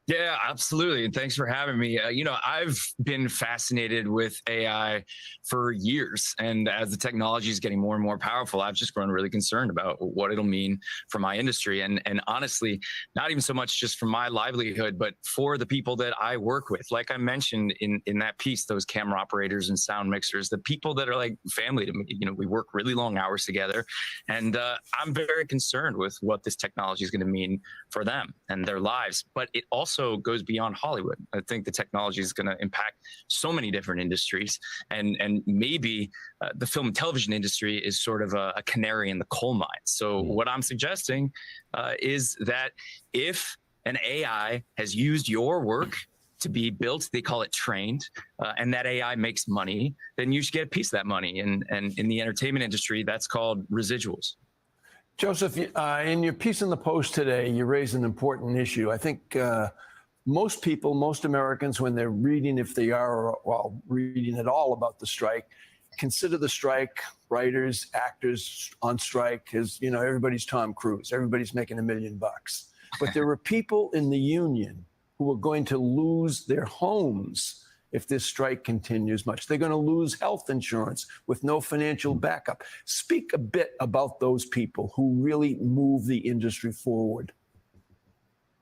Speaker 14: Yeah, absolutely. And thanks for having me. I've been fascinated with AI for years. And as the technology is getting more and more powerful, I've just grown really concerned about what it'll mean for my industry. And honestly, not even so much just for my livelihood, but for the people that I work with. Like I mentioned in that piece, those camera operators and sound mixers, the people that are like family to me. We work really long hours together. And I'm very concerned with what this technology is going to mean for them and their lives. But it also goes beyond Hollywood. I think the technology is going to impact so many different industries, and maybe the film and television industry is sort of a canary in the coal mine. So what I'm suggesting is that if an AI has used your work to be built, they call it trained, and that AI makes money, then you should get a piece of that money. And in the entertainment industry, that's called residuals.
Speaker 15: Joseph, in your piece in the Post today, you raised an important issue. I think most people, most Americans, when they're reading, if they are, well, reading at all about the strike, consider the strike, writers, actors on strike, as, everybody's Tom Cruise. Everybody's making $1 million. But there are people in the union who are going to lose their homes if this strike continues much. They're going to lose health insurance with no financial backup. Speak a bit about those people who really move the industry forward.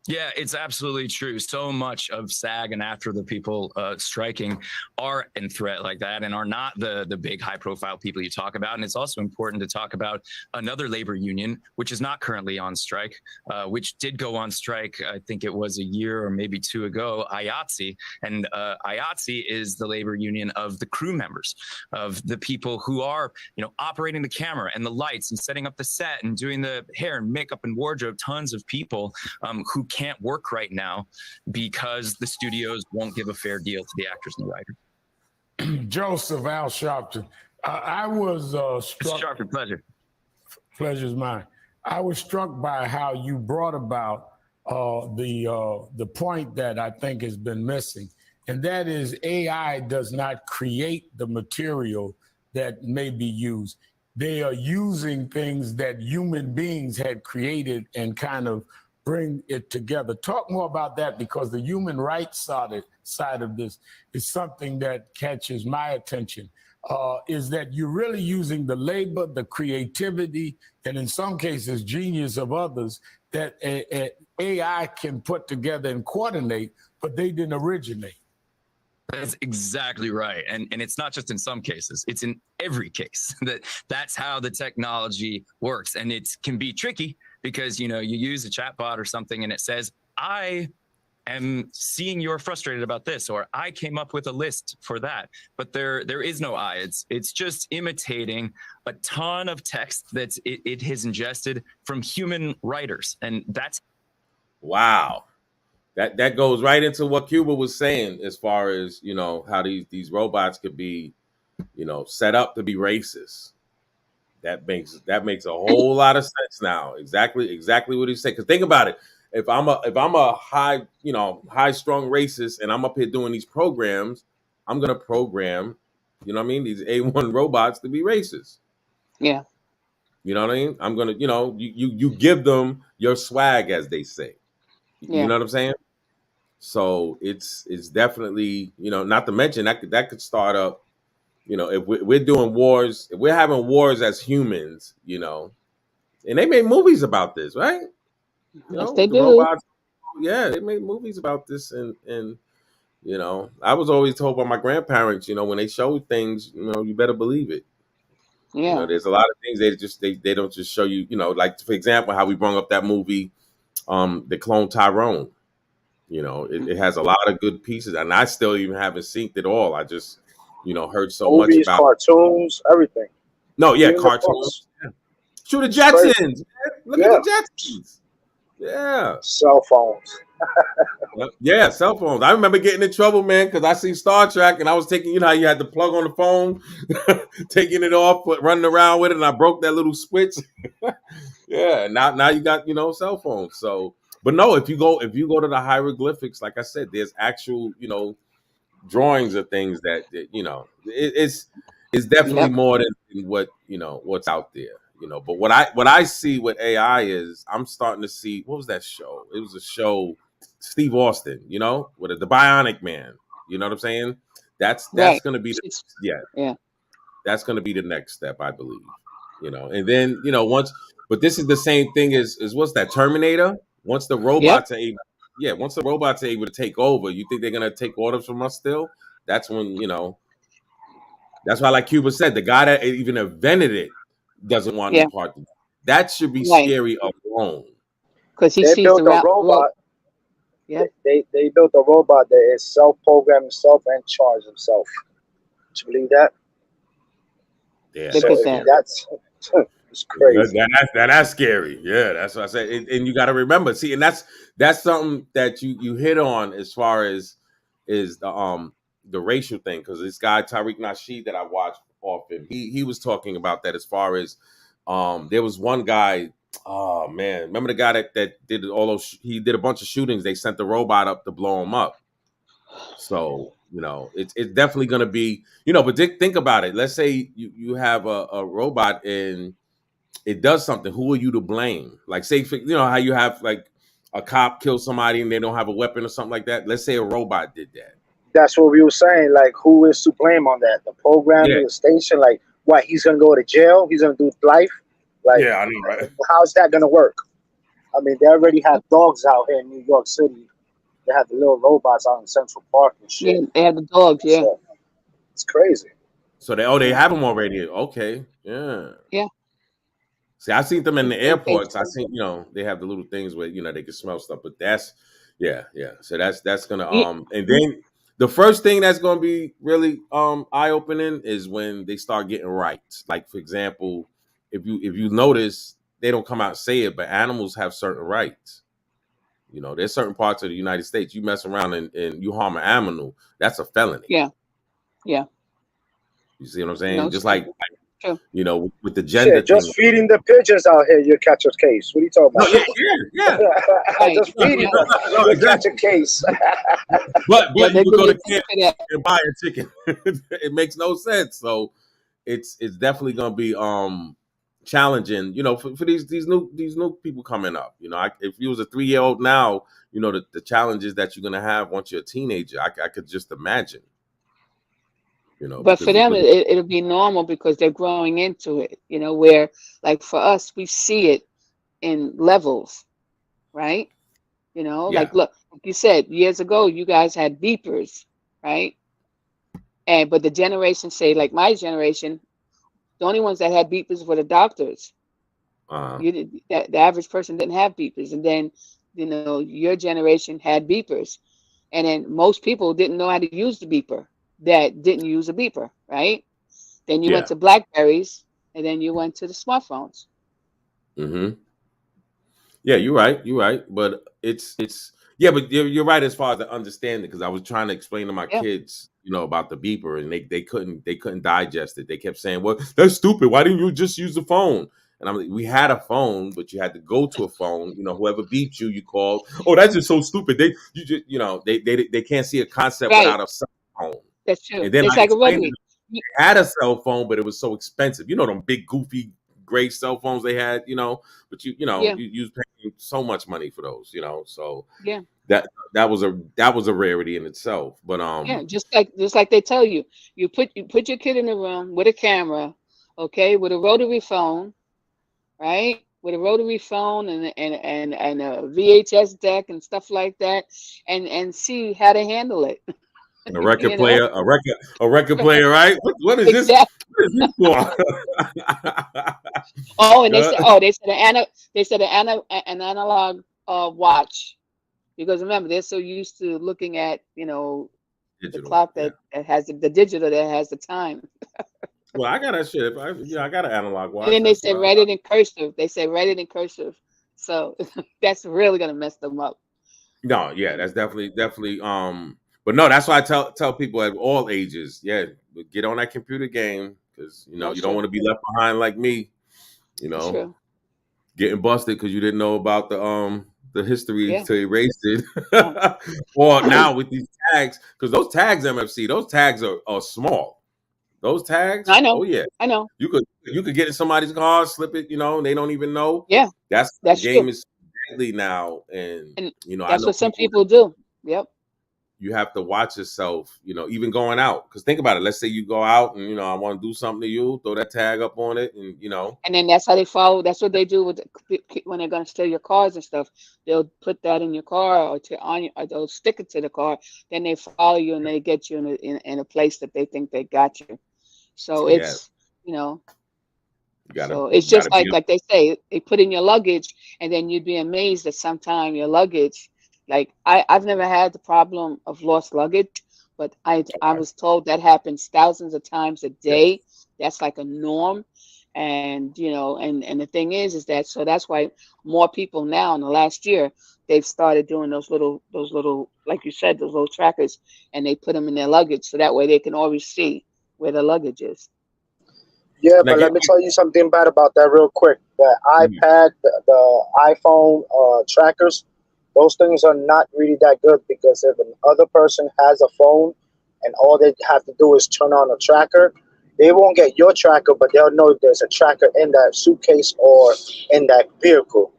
Speaker 14: Yeah, it's absolutely true. So much of SAG and after the people striking are in threat like that and are not the big high profile people you talk about. And it's also important to talk about another labor union, which is not currently on strike, which did go on strike. I think it was a year or maybe two ago, IATSE. And IATSE is the labor union of the crew members, of the people who are, operating the camera and the lights and setting up the set and doing the hair and makeup and wardrobe. Tons of people who can't work right now because the studios won't give a fair deal to the actors and the writers.
Speaker 16: Joseph Al Sharpton. I was struck.
Speaker 14: Mr. Sharpton, pleasure.
Speaker 16: Pleasure's mine. I was struck by how you brought about the point that I think has been missing, and that is AI does not create the material that may be used. They are using things that human beings had created and kind of bring it together. Talk more about that, because the human rights side of this is something that catches my attention, is that you're really using the labor, the creativity, and in some cases, genius of others that AI can put together and coordinate, but they didn't originate.
Speaker 14: That's exactly right. And it's not just in some cases, it's in every case. That's how the technology works. And it can be tricky because, you use a chatbot or something and it says, I am seeing you're frustrated about this, or I came up with a list for that. But there is no I. It's just imitating a ton of text that it has ingested from human writers. And that's.
Speaker 2: Wow. That goes right into what Cuba was saying as far as, how these robots could be, set up to be racist. That makes a whole lot of sense now. Exactly what he said. Because think about it. If I'm a high strung racist and I'm up here doing these programs, I'm gonna program, these A1 robots to be racist.
Speaker 3: Yeah.
Speaker 2: You know what I mean? I'm gonna, you give them your swag, as they say.
Speaker 3: Yeah.
Speaker 2: You know what I'm saying? So it's definitely, not to mention that could start up, if we're doing wars, if we're having wars as humans, and they made movies about this, right?
Speaker 3: Yes, they
Speaker 2: the
Speaker 3: do.
Speaker 2: robots, yeah, they made movies about this, and I was always told by my grandparents, when they show things, you better believe it.
Speaker 3: Yeah.
Speaker 2: There's a lot of things they don't just show you, like for example, how we brought up that movie, The Clone Tyrone. It has a lot of good pieces, and I still even haven't seen it all. I just, heard so
Speaker 6: Movies,
Speaker 2: much about
Speaker 6: cartoons, everything.
Speaker 2: No, yeah,
Speaker 6: Even the
Speaker 2: cartoons.
Speaker 6: books.
Speaker 2: Yeah. Shoot the
Speaker 6: It's crazy.
Speaker 2: Jetsons. Look at the Jetsons. Yeah.
Speaker 6: Cell phones.
Speaker 2: Yeah, cell phones. I remember getting in trouble, man, because I seen Star Trek and I was taking, how you had the plug on the phone, taking it off, running around with it, and I broke that little switch. Yeah, now you got, cell phones. So, but no, if you go to the hieroglyphics, like I said, there's actual, drawings of things that it's definitely more than what, what's out there. But what I see with AI is I'm starting to see, what was that show? It was a show, Steve Austin, with the Bionic Man. You know what I'm saying? That's
Speaker 3: Right.
Speaker 2: going to be that's going to be the next step, I believe. And then but this is the same thing as what's that, Terminator? Once the robots are able to take over, you think they're going to take orders from us still? That's when that's why, like Cuba said, the guy that even invented it doesn't want any part of it. That should be scary alone.
Speaker 3: Because he
Speaker 6: They
Speaker 3: sees
Speaker 6: built a robot.
Speaker 3: Yeah.
Speaker 6: They built a robot that is self-programmed himself and charge himself. Do you believe that?
Speaker 2: Yeah,
Speaker 3: Look at that.
Speaker 6: That's it's crazy.
Speaker 2: That's scary. Yeah, that's what I said. And you got to remember, see, and that's something that you hit on as far as is the racial thing, because this guy Tariq Nasheed that I watched often, he was talking about that as far as there was one guy. Oh man, remember the guy that did all those? He did a bunch of shootings. They sent the robot up to blow him up. So it's definitely going to be But think about it. Let's say you have a robot and it does something. Who are you to blame? Like say how you have like a cop kills somebody and they don't have a weapon or something like that. Let's say a robot did that.
Speaker 6: That's what we were saying. Like, who is to blame on that? The programmer, the station. Like, what? He's gonna go to jail? He's gonna do life? Like,
Speaker 2: yeah, I know, right?
Speaker 6: How's that gonna work? I mean, they already have dogs out here in New York City. They have the little robots out in Central Park and shit.
Speaker 3: Yeah, they have the dogs. Yeah,
Speaker 6: so, it's crazy.
Speaker 2: So they have them already. Okay, yeah.
Speaker 3: Yeah.
Speaker 2: See, I've seen them in the airports. I seen, they have the little things where they can smell stuff. But that's, yeah. So that's gonna and then the first thing that's gonna be really eye opening is when they start getting rights. Like, for example, if you notice, they don't come out and say it, but animals have certain rights. There's certain parts of the United States you mess around and you harm an animal, that's a felony.
Speaker 3: Yeah.
Speaker 2: You see what I'm saying? Just like
Speaker 3: true.
Speaker 2: With the gender
Speaker 6: Shit, just
Speaker 2: thing.
Speaker 6: feeding the pigeons out here, you catch a case. What are you talking about?
Speaker 2: Yeah.
Speaker 6: Just feeding them, you catch a case.
Speaker 2: But
Speaker 3: Yeah,
Speaker 2: you go to
Speaker 3: they
Speaker 2: camp and buy a chicken. It makes no sense. So it's definitely gonna be challenging, for these new people coming up. If you was a 3-year-old now, the challenges that you're gonna have once you're a teenager, I could just imagine.
Speaker 3: But for them, it'll be normal because they're growing into it. Where like for us, we see it in levels, right? Like look, like you said, years ago, you guys had beepers, right? But the generation, say like my generation, the only ones that had beepers were the doctors. The average person didn't have beepers, and then your generation had beepers, and then most people didn't know how to use the beeper. That didn't use a beeper, right? Then you went to Blackberries, and then you went to the smartphones.
Speaker 2: Mm-hmm. Yeah, you're right. But but you're right as far as the understanding, because I was trying to explain to my kids, about the beeper, and they couldn't digest it. They kept saying, "Well, that's stupid. Why didn't you just use the phone?" And I'm like, "We had a phone, but you had to go to a phone. Whoever beeped you called. Oh, that's just so stupid. They can't see a concept without a cell phone."
Speaker 3: That's true.
Speaker 2: And then
Speaker 3: It's
Speaker 2: I
Speaker 3: like a
Speaker 2: explained
Speaker 3: rugby.
Speaker 2: they had a cell phone, but it was so expensive. Them big goofy gray cell phones they had, but you was paying so much money for those, so that was a rarity in itself. But
Speaker 3: just like they tell you, you put your kid in the room with a camera, okay, with a rotary phone, right? With a rotary phone and a VHS deck and stuff like that, and see how to handle it.
Speaker 2: A record player, a record player, right? What is this? What is this for?
Speaker 3: And they said an analog watch, because remember they're so used to looking at the clock that has the digital that has the time.
Speaker 2: Well, I got that shit. I got an analog watch.
Speaker 3: And then they say write it in cursive. They say write it in cursive. So that's really gonna mess them up.
Speaker 2: No, yeah, that's definitely. But no, that's why I tell people at all ages, get on that computer game, because you don't want to be left behind like me. Getting busted because you didn't know about the history to erase it. Or now with these tags, because those tags, MFC, those tags are small. Those tags,
Speaker 3: I know.
Speaker 2: Oh yeah,
Speaker 3: I know.
Speaker 2: You could get in somebody's car, slip it, and they don't even know.
Speaker 3: Yeah,
Speaker 2: that's the game true. Is deadly now, and
Speaker 3: that's what some people do. Yep.
Speaker 2: You have to watch yourself, even going out. Because think about it. Let's say you go out and, I want to do something to you, throw that tag up on it, and,
Speaker 3: And then that's how they follow. That's what they do when they're going to steal your cars and stuff. They'll put that in your car or they'll stick it to the car. Then they follow you and they get you in a place that they think they got you. So it's, so it's just like they say, they put in your luggage, and then you'd be amazed that sometime your luggage, like I've never had the problem of lost luggage, but I was told that happens thousands of times a day. That's like a norm. And, and the thing is that, so that's why more people now in the last year, they've started doing those little, like you said, those little trackers, and they put them in their luggage. So that way they can always see where the luggage is.
Speaker 6: Yeah, but let me tell you something bad about that real quick. The iPad, the iPhone trackers, those things are not really that good, because if another person has a phone and all they have to do is turn on a tracker, they won't get your tracker, but they'll know there's a tracker in that suitcase or in that vehicle.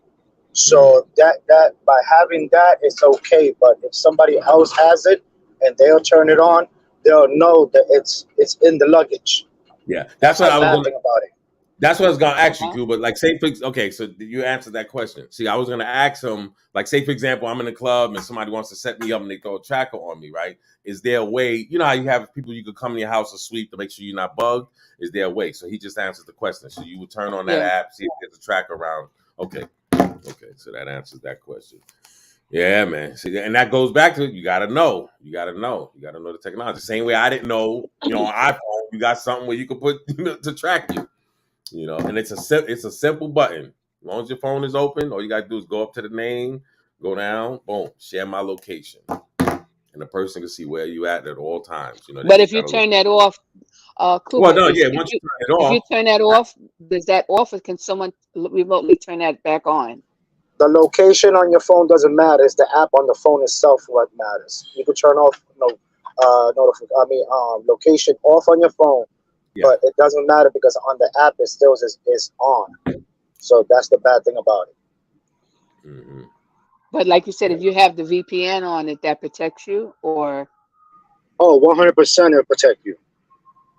Speaker 6: So that by having that, it's okay. But if somebody else has it and they'll turn it on, they'll know that it's in the luggage.
Speaker 2: Yeah, that's what
Speaker 6: the
Speaker 2: I was
Speaker 6: bad
Speaker 2: gonna.
Speaker 6: thing about it.
Speaker 2: That's what I was gonna ask you, Cuba. Like, say for okay, so you answered that question. See, I was gonna ask him, like, say for example, I'm in a club and somebody wants to set me up and they throw a tracker on me, right? Is there a way? You know how you have people you could come in your house or sweep to make sure you're not bugged? Is there a way? So he just answers the question. So you would turn on that app, see if there's a tracker around. Okay, so that answers that question. Yeah, man. See, and that goes back to you gotta know. You gotta know the technology. Same way I didn't know, on iPhone, you got something where you could put to track you. And it's a simple button. As long as your phone is open, all you gotta do is go up to the name, go down, boom, share my location, and the person can see where you at all times.
Speaker 3: But if you turn that off,
Speaker 2: well,
Speaker 3: Kuba,
Speaker 2: no, yeah, once you turn it
Speaker 3: if you
Speaker 2: off,
Speaker 3: turn that off, does that off, or can someone remotely turn that back on?
Speaker 6: The location on your phone doesn't matter. It's the app on the phone itself what matters. You can turn off location off on your phone, but it doesn't matter because on the app it still is on. So that's the bad thing about it.
Speaker 2: Mm-hmm.
Speaker 3: But like you said, if you have the VPN on it, that protects you, or
Speaker 6: 100% it'll protect you.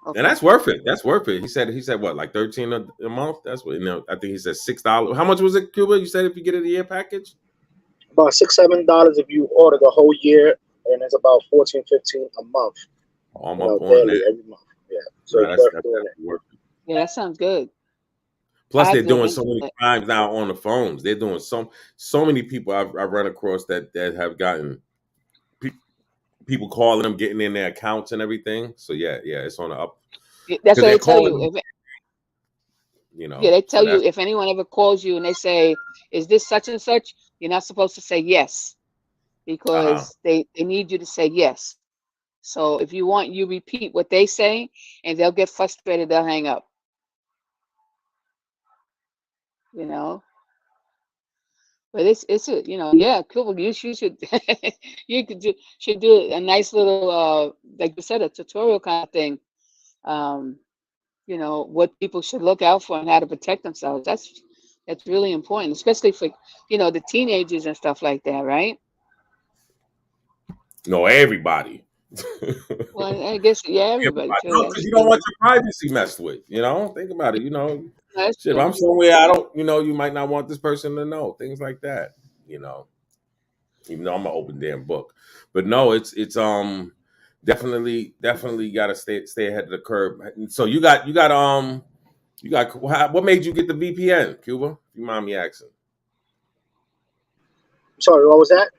Speaker 3: Okay.
Speaker 2: And that's worth it. That's worth it. He said what, like $13 a month? That's what I think he said $6. How much was it, Cuba? You said if you get a year package?
Speaker 6: About $6-7 if you order the whole year, and it's about $14-15 a month.
Speaker 2: I'm up on
Speaker 6: daily,
Speaker 2: that.
Speaker 6: every month. Yeah. So it's worth doing it.
Speaker 2: Worth it.
Speaker 3: Yeah, that sounds good.
Speaker 2: Plus, they're doing so many crimes now on the phones. They're doing so many people I've run across that have gotten people calling them, getting in their accounts and everything. So yeah, it's on the up.
Speaker 3: That's what they tell you. They tell you if anyone ever calls you and they say, "Is this such and such?" You're not supposed to say yes, because they need you to say yes. So if you want, you repeat what they say, and they'll get frustrated. They'll hang up. But it's a cool. You should should do a nice little like you said, a tutorial kind of thing. What people should look out for and how to protect themselves. That's really important, especially for the teenagers and stuff like that, right?
Speaker 2: No, everybody.
Speaker 3: Well, I guess everybody too.
Speaker 2: Because you don't want your privacy messed with. Think about it.
Speaker 3: That's
Speaker 2: Shit, if I'm somewhere I don't, you might not want this person to know things like that. Even though I'm an open damn book, but no, it's definitely got to stay ahead of the curve. So you got what made you get the VPN, Cuba? If you mind me asking.
Speaker 6: Sorry, what was that?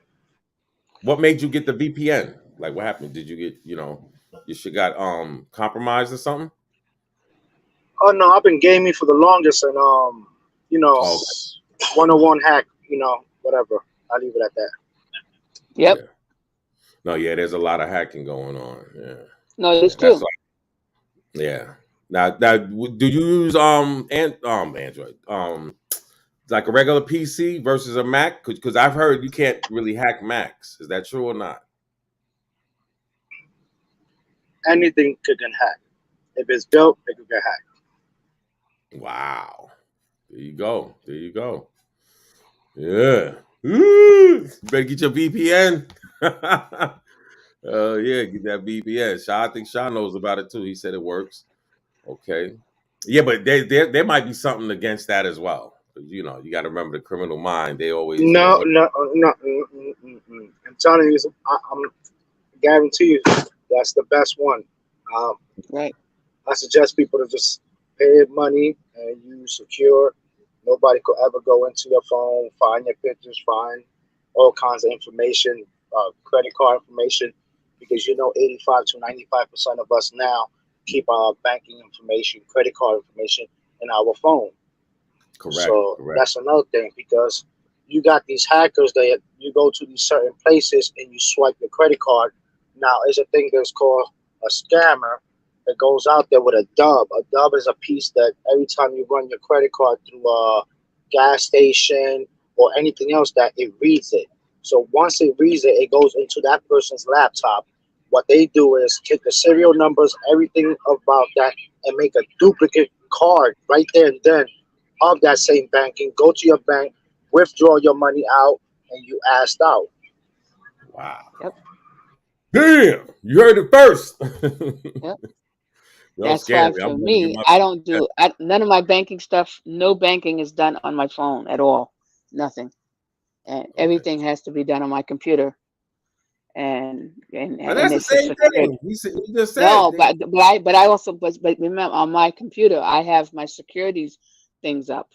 Speaker 2: What made you get the VPN? Like, what happened? Did you get, your shit got compromised or something?
Speaker 6: Oh no, I've been gaming for the longest, and 101 hack, whatever. I'll leave it at that.
Speaker 3: Yep.
Speaker 2: Yeah. No, yeah, there's a lot of hacking going on. Yeah.
Speaker 3: No, it's true.
Speaker 2: Yeah. Now, do you use Android, like a regular PC versus a Mac? Because I've heard you can't really hack Macs. Is that true or not?
Speaker 6: Anything could get hacked. If it's built, it could get hacked.
Speaker 2: Wow. There you go. Yeah. Ooh, you better get your VPN. Yeah, get that VPN. I think Shaw knows about it too. He said it works. Okay. Yeah, but there might be something against that as well. You got to remember the criminal mind. They always
Speaker 6: no. I'm telling you, I'm guarantee you that's the best one.
Speaker 3: Right.
Speaker 6: I suggest people to just pay money and use secure. Nobody could ever go into your phone, find your pictures, find all kinds of information, credit card information, because 85 to 95% of us now keep our banking information, credit card information in our phone.
Speaker 2: Correct.
Speaker 6: So that's another thing, because you got these hackers that you go to these certain places and you swipe your credit card. Now, there's a thing that's called a scammer that goes out there with a dub. A dub is a piece that every time you run your credit card through a gas station or anything else, that it reads it. So once it reads it, it goes into that person's laptop. What they do is take the serial numbers, everything about that, and make a duplicate card right there and then of that same banking. Go to your bank, withdraw your money out, and you asked out.
Speaker 2: Wow.
Speaker 3: Yep.
Speaker 2: Damn, you heard it first.
Speaker 3: Yep.
Speaker 2: Y'all
Speaker 3: That's
Speaker 2: scared
Speaker 3: why
Speaker 2: me.
Speaker 3: for
Speaker 2: I'm gonna get
Speaker 3: me,
Speaker 2: my
Speaker 3: I don't do none of my banking stuff. No banking is done on my phone at all. Nothing, and
Speaker 2: okay.
Speaker 3: everything has to be done on my computer.
Speaker 2: But that's the
Speaker 3: It's
Speaker 2: same
Speaker 3: secured.
Speaker 2: thing. You just said.
Speaker 3: No, but I also but remember on my computer I have my securities things up.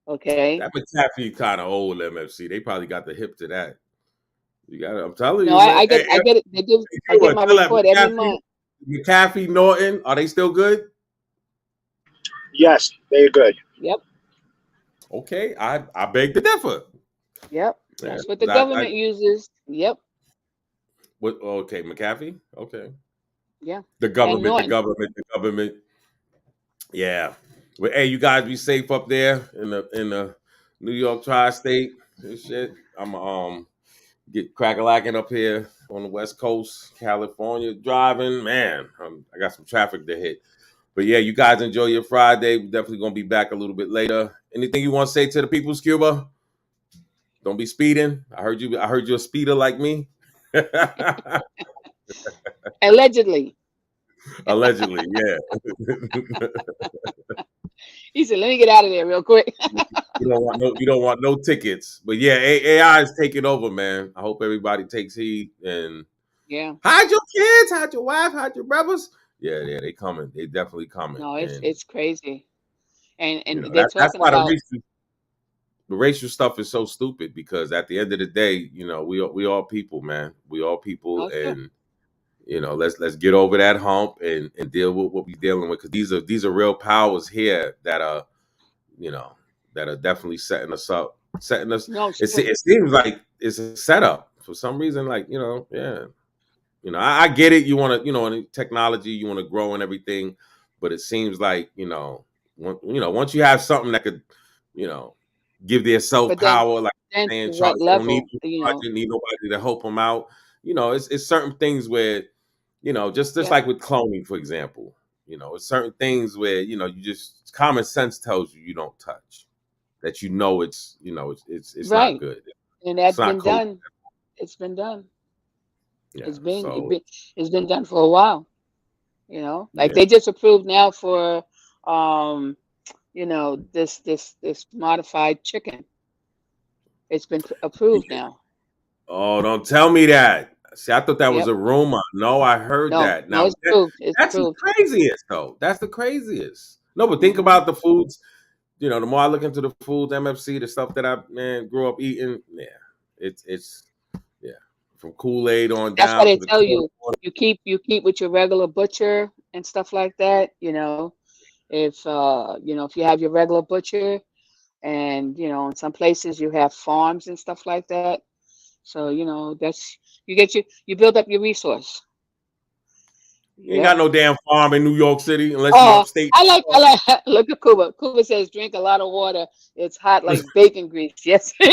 Speaker 3: Okay.
Speaker 2: That McAfee kind of old MFC. They probably got the hip to that. You got it. I'm telling
Speaker 3: No,
Speaker 2: you, man.
Speaker 3: I get
Speaker 2: Hey,
Speaker 3: it. They give I
Speaker 2: Cuba,
Speaker 3: get my
Speaker 2: tell that
Speaker 3: report every month.
Speaker 2: McAfee, Norton, are they still good?
Speaker 6: Yes, they're good.
Speaker 3: Yep.
Speaker 2: Okay, I beg to differ.
Speaker 3: Yep.
Speaker 2: Yeah,
Speaker 3: That's what the
Speaker 2: 'cause
Speaker 3: government uses. Yep.
Speaker 2: okay, McAfee. Okay,
Speaker 3: Yeah.
Speaker 2: the
Speaker 3: And
Speaker 2: government,
Speaker 3: Norton.
Speaker 2: the government. Yeah. Well, hey, you guys be safe up there in the New York tri-state and shit. I'm get crack-a-lacking up here on the West Coast, California, driving. Man, I got some traffic to hit. But yeah, you guys enjoy your Friday. We're definitely gonna be back a little bit later. Anything you want to say to the people's Cuba? Don't be speeding. I heard you're a speeder like me.
Speaker 3: Allegedly.
Speaker 2: Allegedly, yeah.
Speaker 3: He said, "Let me get out of there real quick."
Speaker 2: You don't want no tickets. But yeah, AI is taking over, man. I hope everybody takes heed and
Speaker 3: Yeah.
Speaker 2: hide your kids, hide your wife, hide your brothers. Yeah, they coming. They definitely coming.
Speaker 3: No,
Speaker 2: And
Speaker 3: it's crazy. And
Speaker 2: you know,
Speaker 3: they're
Speaker 2: that's
Speaker 3: talking
Speaker 2: why
Speaker 3: about
Speaker 2: the racial stuff is so stupid, because at the end of the day, you know, we all people, man. We all people,
Speaker 3: okay.
Speaker 2: and you know, let's get over that hump and deal with what we're dealing with, because these are real powers here that are, you know, that are definitely setting us up, setting us.
Speaker 3: No,
Speaker 2: It seems like it's a setup for some reason, like, you know, yeah. You know, I get it. You want to, you know, in technology, you want to grow and everything, but it seems like, you know, once you have something that could, you know, give their self
Speaker 3: but then
Speaker 2: power, like
Speaker 3: to
Speaker 2: saying
Speaker 3: what
Speaker 2: Charles, they don't need
Speaker 3: level, you know?
Speaker 2: need nobody to help them out. You know, it's certain things where, you know, just
Speaker 3: Yeah.
Speaker 2: like with cloning, for example, you know, it's certain things where, you know, you just common sense tells you don't touch, that, you know, it's, you know, it's not
Speaker 3: Right.
Speaker 2: good.
Speaker 3: And
Speaker 2: It's
Speaker 3: that's
Speaker 2: not
Speaker 3: been
Speaker 2: cool.
Speaker 3: done. It's been done.
Speaker 2: Yeah.
Speaker 3: It's been done for a while, you know? Like
Speaker 2: Yeah.
Speaker 3: they just approved now for you know, this modified chicken. It's been approved now.
Speaker 2: Oh, don't tell me that. See, I thought that was
Speaker 3: Yep.
Speaker 2: a rumor. No, I heard
Speaker 3: No,
Speaker 2: that.
Speaker 3: no,
Speaker 2: Now
Speaker 3: it's approved. It's
Speaker 2: that's the
Speaker 3: approved.
Speaker 2: craziest, though. That's the craziest. No, but think about the foods. You know, the more I look into the foods, MFC, the stuff that I grew up eating. Yeah, it's yeah, from Kool-Aid on
Speaker 3: That's why
Speaker 2: down
Speaker 3: they
Speaker 2: to the
Speaker 3: tell
Speaker 2: corn.
Speaker 3: you you keep with your regular butcher and stuff like that, you know. If you know, if you have your regular butcher, and you know, in some places you have farms and stuff like that. So, you know, that's you build up your resource.
Speaker 2: You ain't
Speaker 3: Yep.
Speaker 2: got no damn farm in New York City unless you
Speaker 3: Oh,
Speaker 2: upstate.
Speaker 3: I like look at Cuba. Cuba says drink a lot of water. It's hot like bacon grease. Yes.
Speaker 2: Yeah.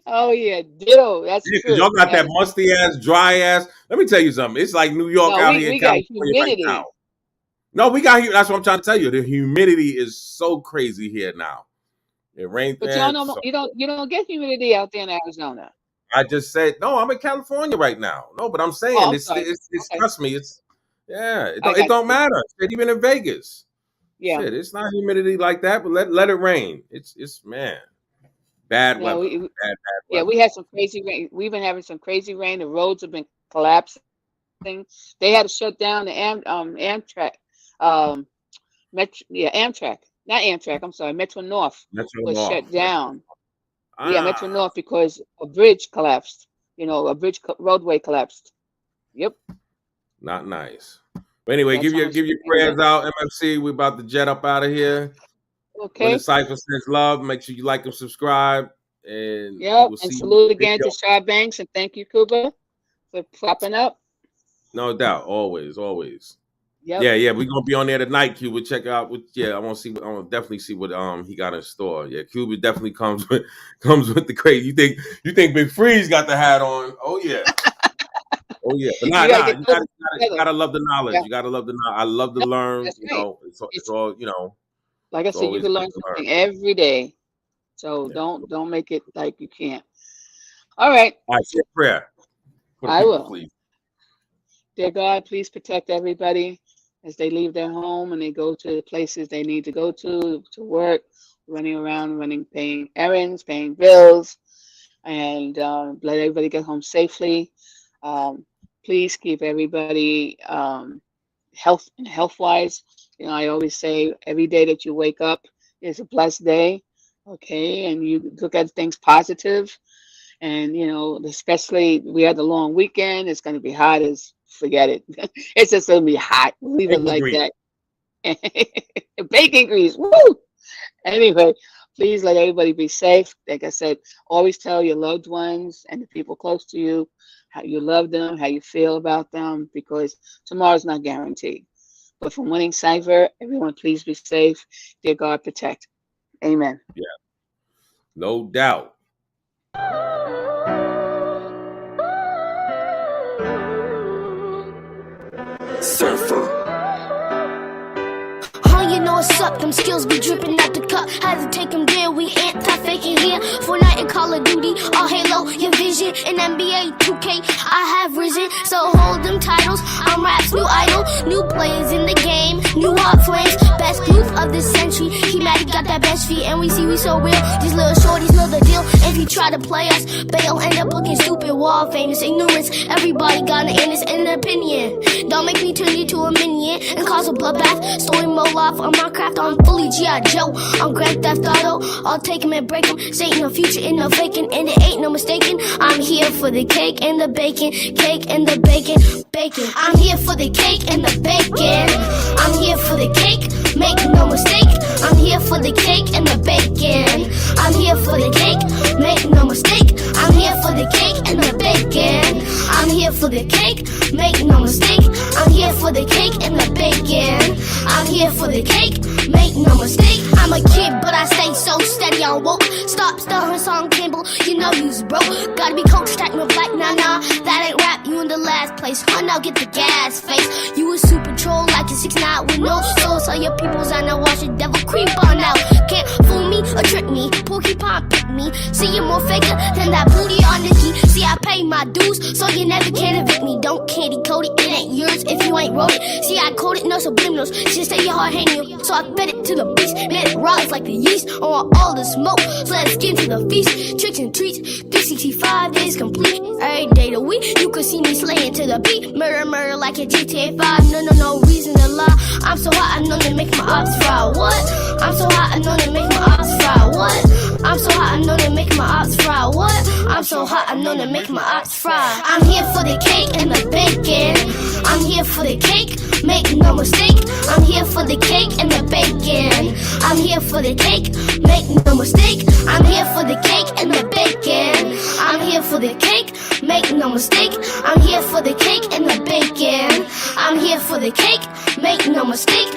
Speaker 3: Oh yeah, ditto. That's
Speaker 2: Yeah, because
Speaker 3: true.
Speaker 2: y'all got
Speaker 3: That
Speaker 2: that
Speaker 3: is
Speaker 2: musty ass, dry ass. Let me tell you something. It's like New York
Speaker 3: no,
Speaker 2: out here in
Speaker 3: we got
Speaker 2: California right now.
Speaker 3: humidity.
Speaker 2: No, we got here. That's what I'm trying to tell you. The humidity is so crazy here now. It rains,
Speaker 3: But
Speaker 2: man.
Speaker 3: know
Speaker 2: So
Speaker 3: you don't get humidity out there in Arizona.
Speaker 2: I just said, no, I'm in California right now. No, but I'm
Speaker 3: Oh,
Speaker 2: saying
Speaker 3: I'm
Speaker 2: it's
Speaker 3: sorry. Okay.
Speaker 2: trust me, it's yeah,
Speaker 3: I
Speaker 2: it
Speaker 3: got
Speaker 2: don't
Speaker 3: you.
Speaker 2: matter. Shit, even in Vegas.
Speaker 3: Yeah.
Speaker 2: Shit, it's not humidity like that, but let it rain. It's man, bad
Speaker 3: No,
Speaker 2: weather.
Speaker 3: we
Speaker 2: Bad
Speaker 3: yeah,
Speaker 2: weather.
Speaker 3: we had some crazy rain. We've been having some crazy rain. The roads have been collapsing. They had to shut down the Amtrak, Amtrak, not Amtrak. I'm sorry, Metro North
Speaker 2: Metro
Speaker 3: was shut
Speaker 2: North.
Speaker 3: down. Yeah, Metro
Speaker 2: Ah,
Speaker 3: North because a bridge collapsed. You know, a roadway collapsed. Yep,
Speaker 2: not nice. But anyway,
Speaker 3: that's
Speaker 2: give
Speaker 3: how
Speaker 2: your
Speaker 3: much rain
Speaker 2: prayers
Speaker 3: that.
Speaker 2: out, MFC. We're about to jet up out of here. When the
Speaker 3: Okay.
Speaker 2: cipher sends love, make sure you like and subscribe, and we
Speaker 3: Yep,
Speaker 2: will
Speaker 3: and
Speaker 2: see you in
Speaker 3: salute
Speaker 2: the
Speaker 3: again to
Speaker 2: video.
Speaker 3: Shy Banks and thank you, Cuba, for popping up.
Speaker 2: No doubt, always, always.
Speaker 3: Yep.
Speaker 2: Yeah, we're gonna be on there tonight, Cuba. Check out what I want to see. I want to definitely see what he got in store. Yeah, Cuba definitely comes with the crazy. You think Big Freeze got the hat on? Oh yeah. Oh yeah, but
Speaker 3: You gotta get
Speaker 2: you
Speaker 3: those together.
Speaker 2: gotta love the knowledge.
Speaker 3: Yeah,
Speaker 2: You gotta love the knowledge. I love to
Speaker 3: no,
Speaker 2: learn.
Speaker 3: that's
Speaker 2: You
Speaker 3: right.
Speaker 2: know, it's
Speaker 3: It's
Speaker 2: all you know.
Speaker 3: Like I said, you can learn something every day. So don't make it like you can't. All right.
Speaker 2: All right, say a prayer.
Speaker 3: I
Speaker 2: people,
Speaker 3: will.
Speaker 2: please.
Speaker 3: Dear God, please protect everybody as they leave their home and they go to the places they need to go to work, running around, paying errands, paying bills, and let everybody get home safely. Please keep everybody health-wise. You know, I always say every day that you wake up is a blessed day, okay? And you look at things positive. And, you know, especially we had the long weekend. It's going to be hot as, forget it. It's just going to be hot. Leave it like that. Bacon grease, woo! Anyway, please let everybody be safe. Like I said, always tell your loved ones and the people close to you how you love them, how you feel about them, because tomorrow's not guaranteed. But from Winning Cipher, everyone please be safe. Dear God, protect. Amen.
Speaker 2: Yeah, no doubt.
Speaker 1: Surfer. You know what's up, them skills be dripping out the cup. Had to take them there, we anti-faking here. Fortnite and Call of Duty, all Halo, your vision. In NBA 2K, I have risen. So hold them titles, I'm rap's new idol. New players in the game, new hot flames. Best group of this century. He mad he got that best feet, and we see we so real. These little shorties know the deal. If you try to play us, bail, end up looking stupid. Wall famous, ignorance. Everybody got an innocent opinion. Don't make me turn you to a minion and cause a bloodbath. Story Moloch on my craft, I'm fully G.I. Joe. I'm Grand Theft Auto, I'll take him and break him. Satan no future in no faking, and it ain't no mistaking. I'm here for the cake and the bacon, cake and the bacon, bacon. I'm here for the cake and the bacon. I'm here for the cake, make no mistake. I'm here for the cake and the bacon. I'm here for the cake, make no mistake. I'm here for the cake and the bacon. I'm here for the cake, make no mistake. I'm here for the cake and the bacon. I'm here for the cake, make no mistake. I'm a kid, but I stay so steady on woke. Stop stuttering, song Campbell, you know you's broke. Gotta be coach, type no black, nah, that ain't rap, you in the last place. Now get the gas face. You a super troll like a 6'9" with no soul. So your peoples I know watch the devil creep on out. Can't fool me or trick me, porcupine pick me. See you more faker than that booty on Nikki. See I pay my dues, so you never can evict me. Don't candy coat it, it ain't yours if you ain't wrote it. See I code it, no subliminals, just stay your heart hanging you. So I fed it to the beast, made it rise like the yeast. I want all the smoke, so let's get into the feast. Tricks and treats, 365 days complete. Every day of the week, you could see me slaying to the beat. Murder, murder like a GTA 5, no reason to lie. I'm so hot, I know they make my ops fry. What? I'm so hot, I know they make my ops fry. What? I'm so hot, I know they make my ops fry. What? I'm so hot, I know they make my ops fry. I'm here for the cake and the bacon. I'm here for the cake, make no mistake. I'm here for the cake and the bacon. I'm here for the cake, make no mistake. I'm here for the cake and the bacon. I'm here for the cake, make no mistake. I'm here for the cake and the bacon. I'm here for the cake, make no mistake.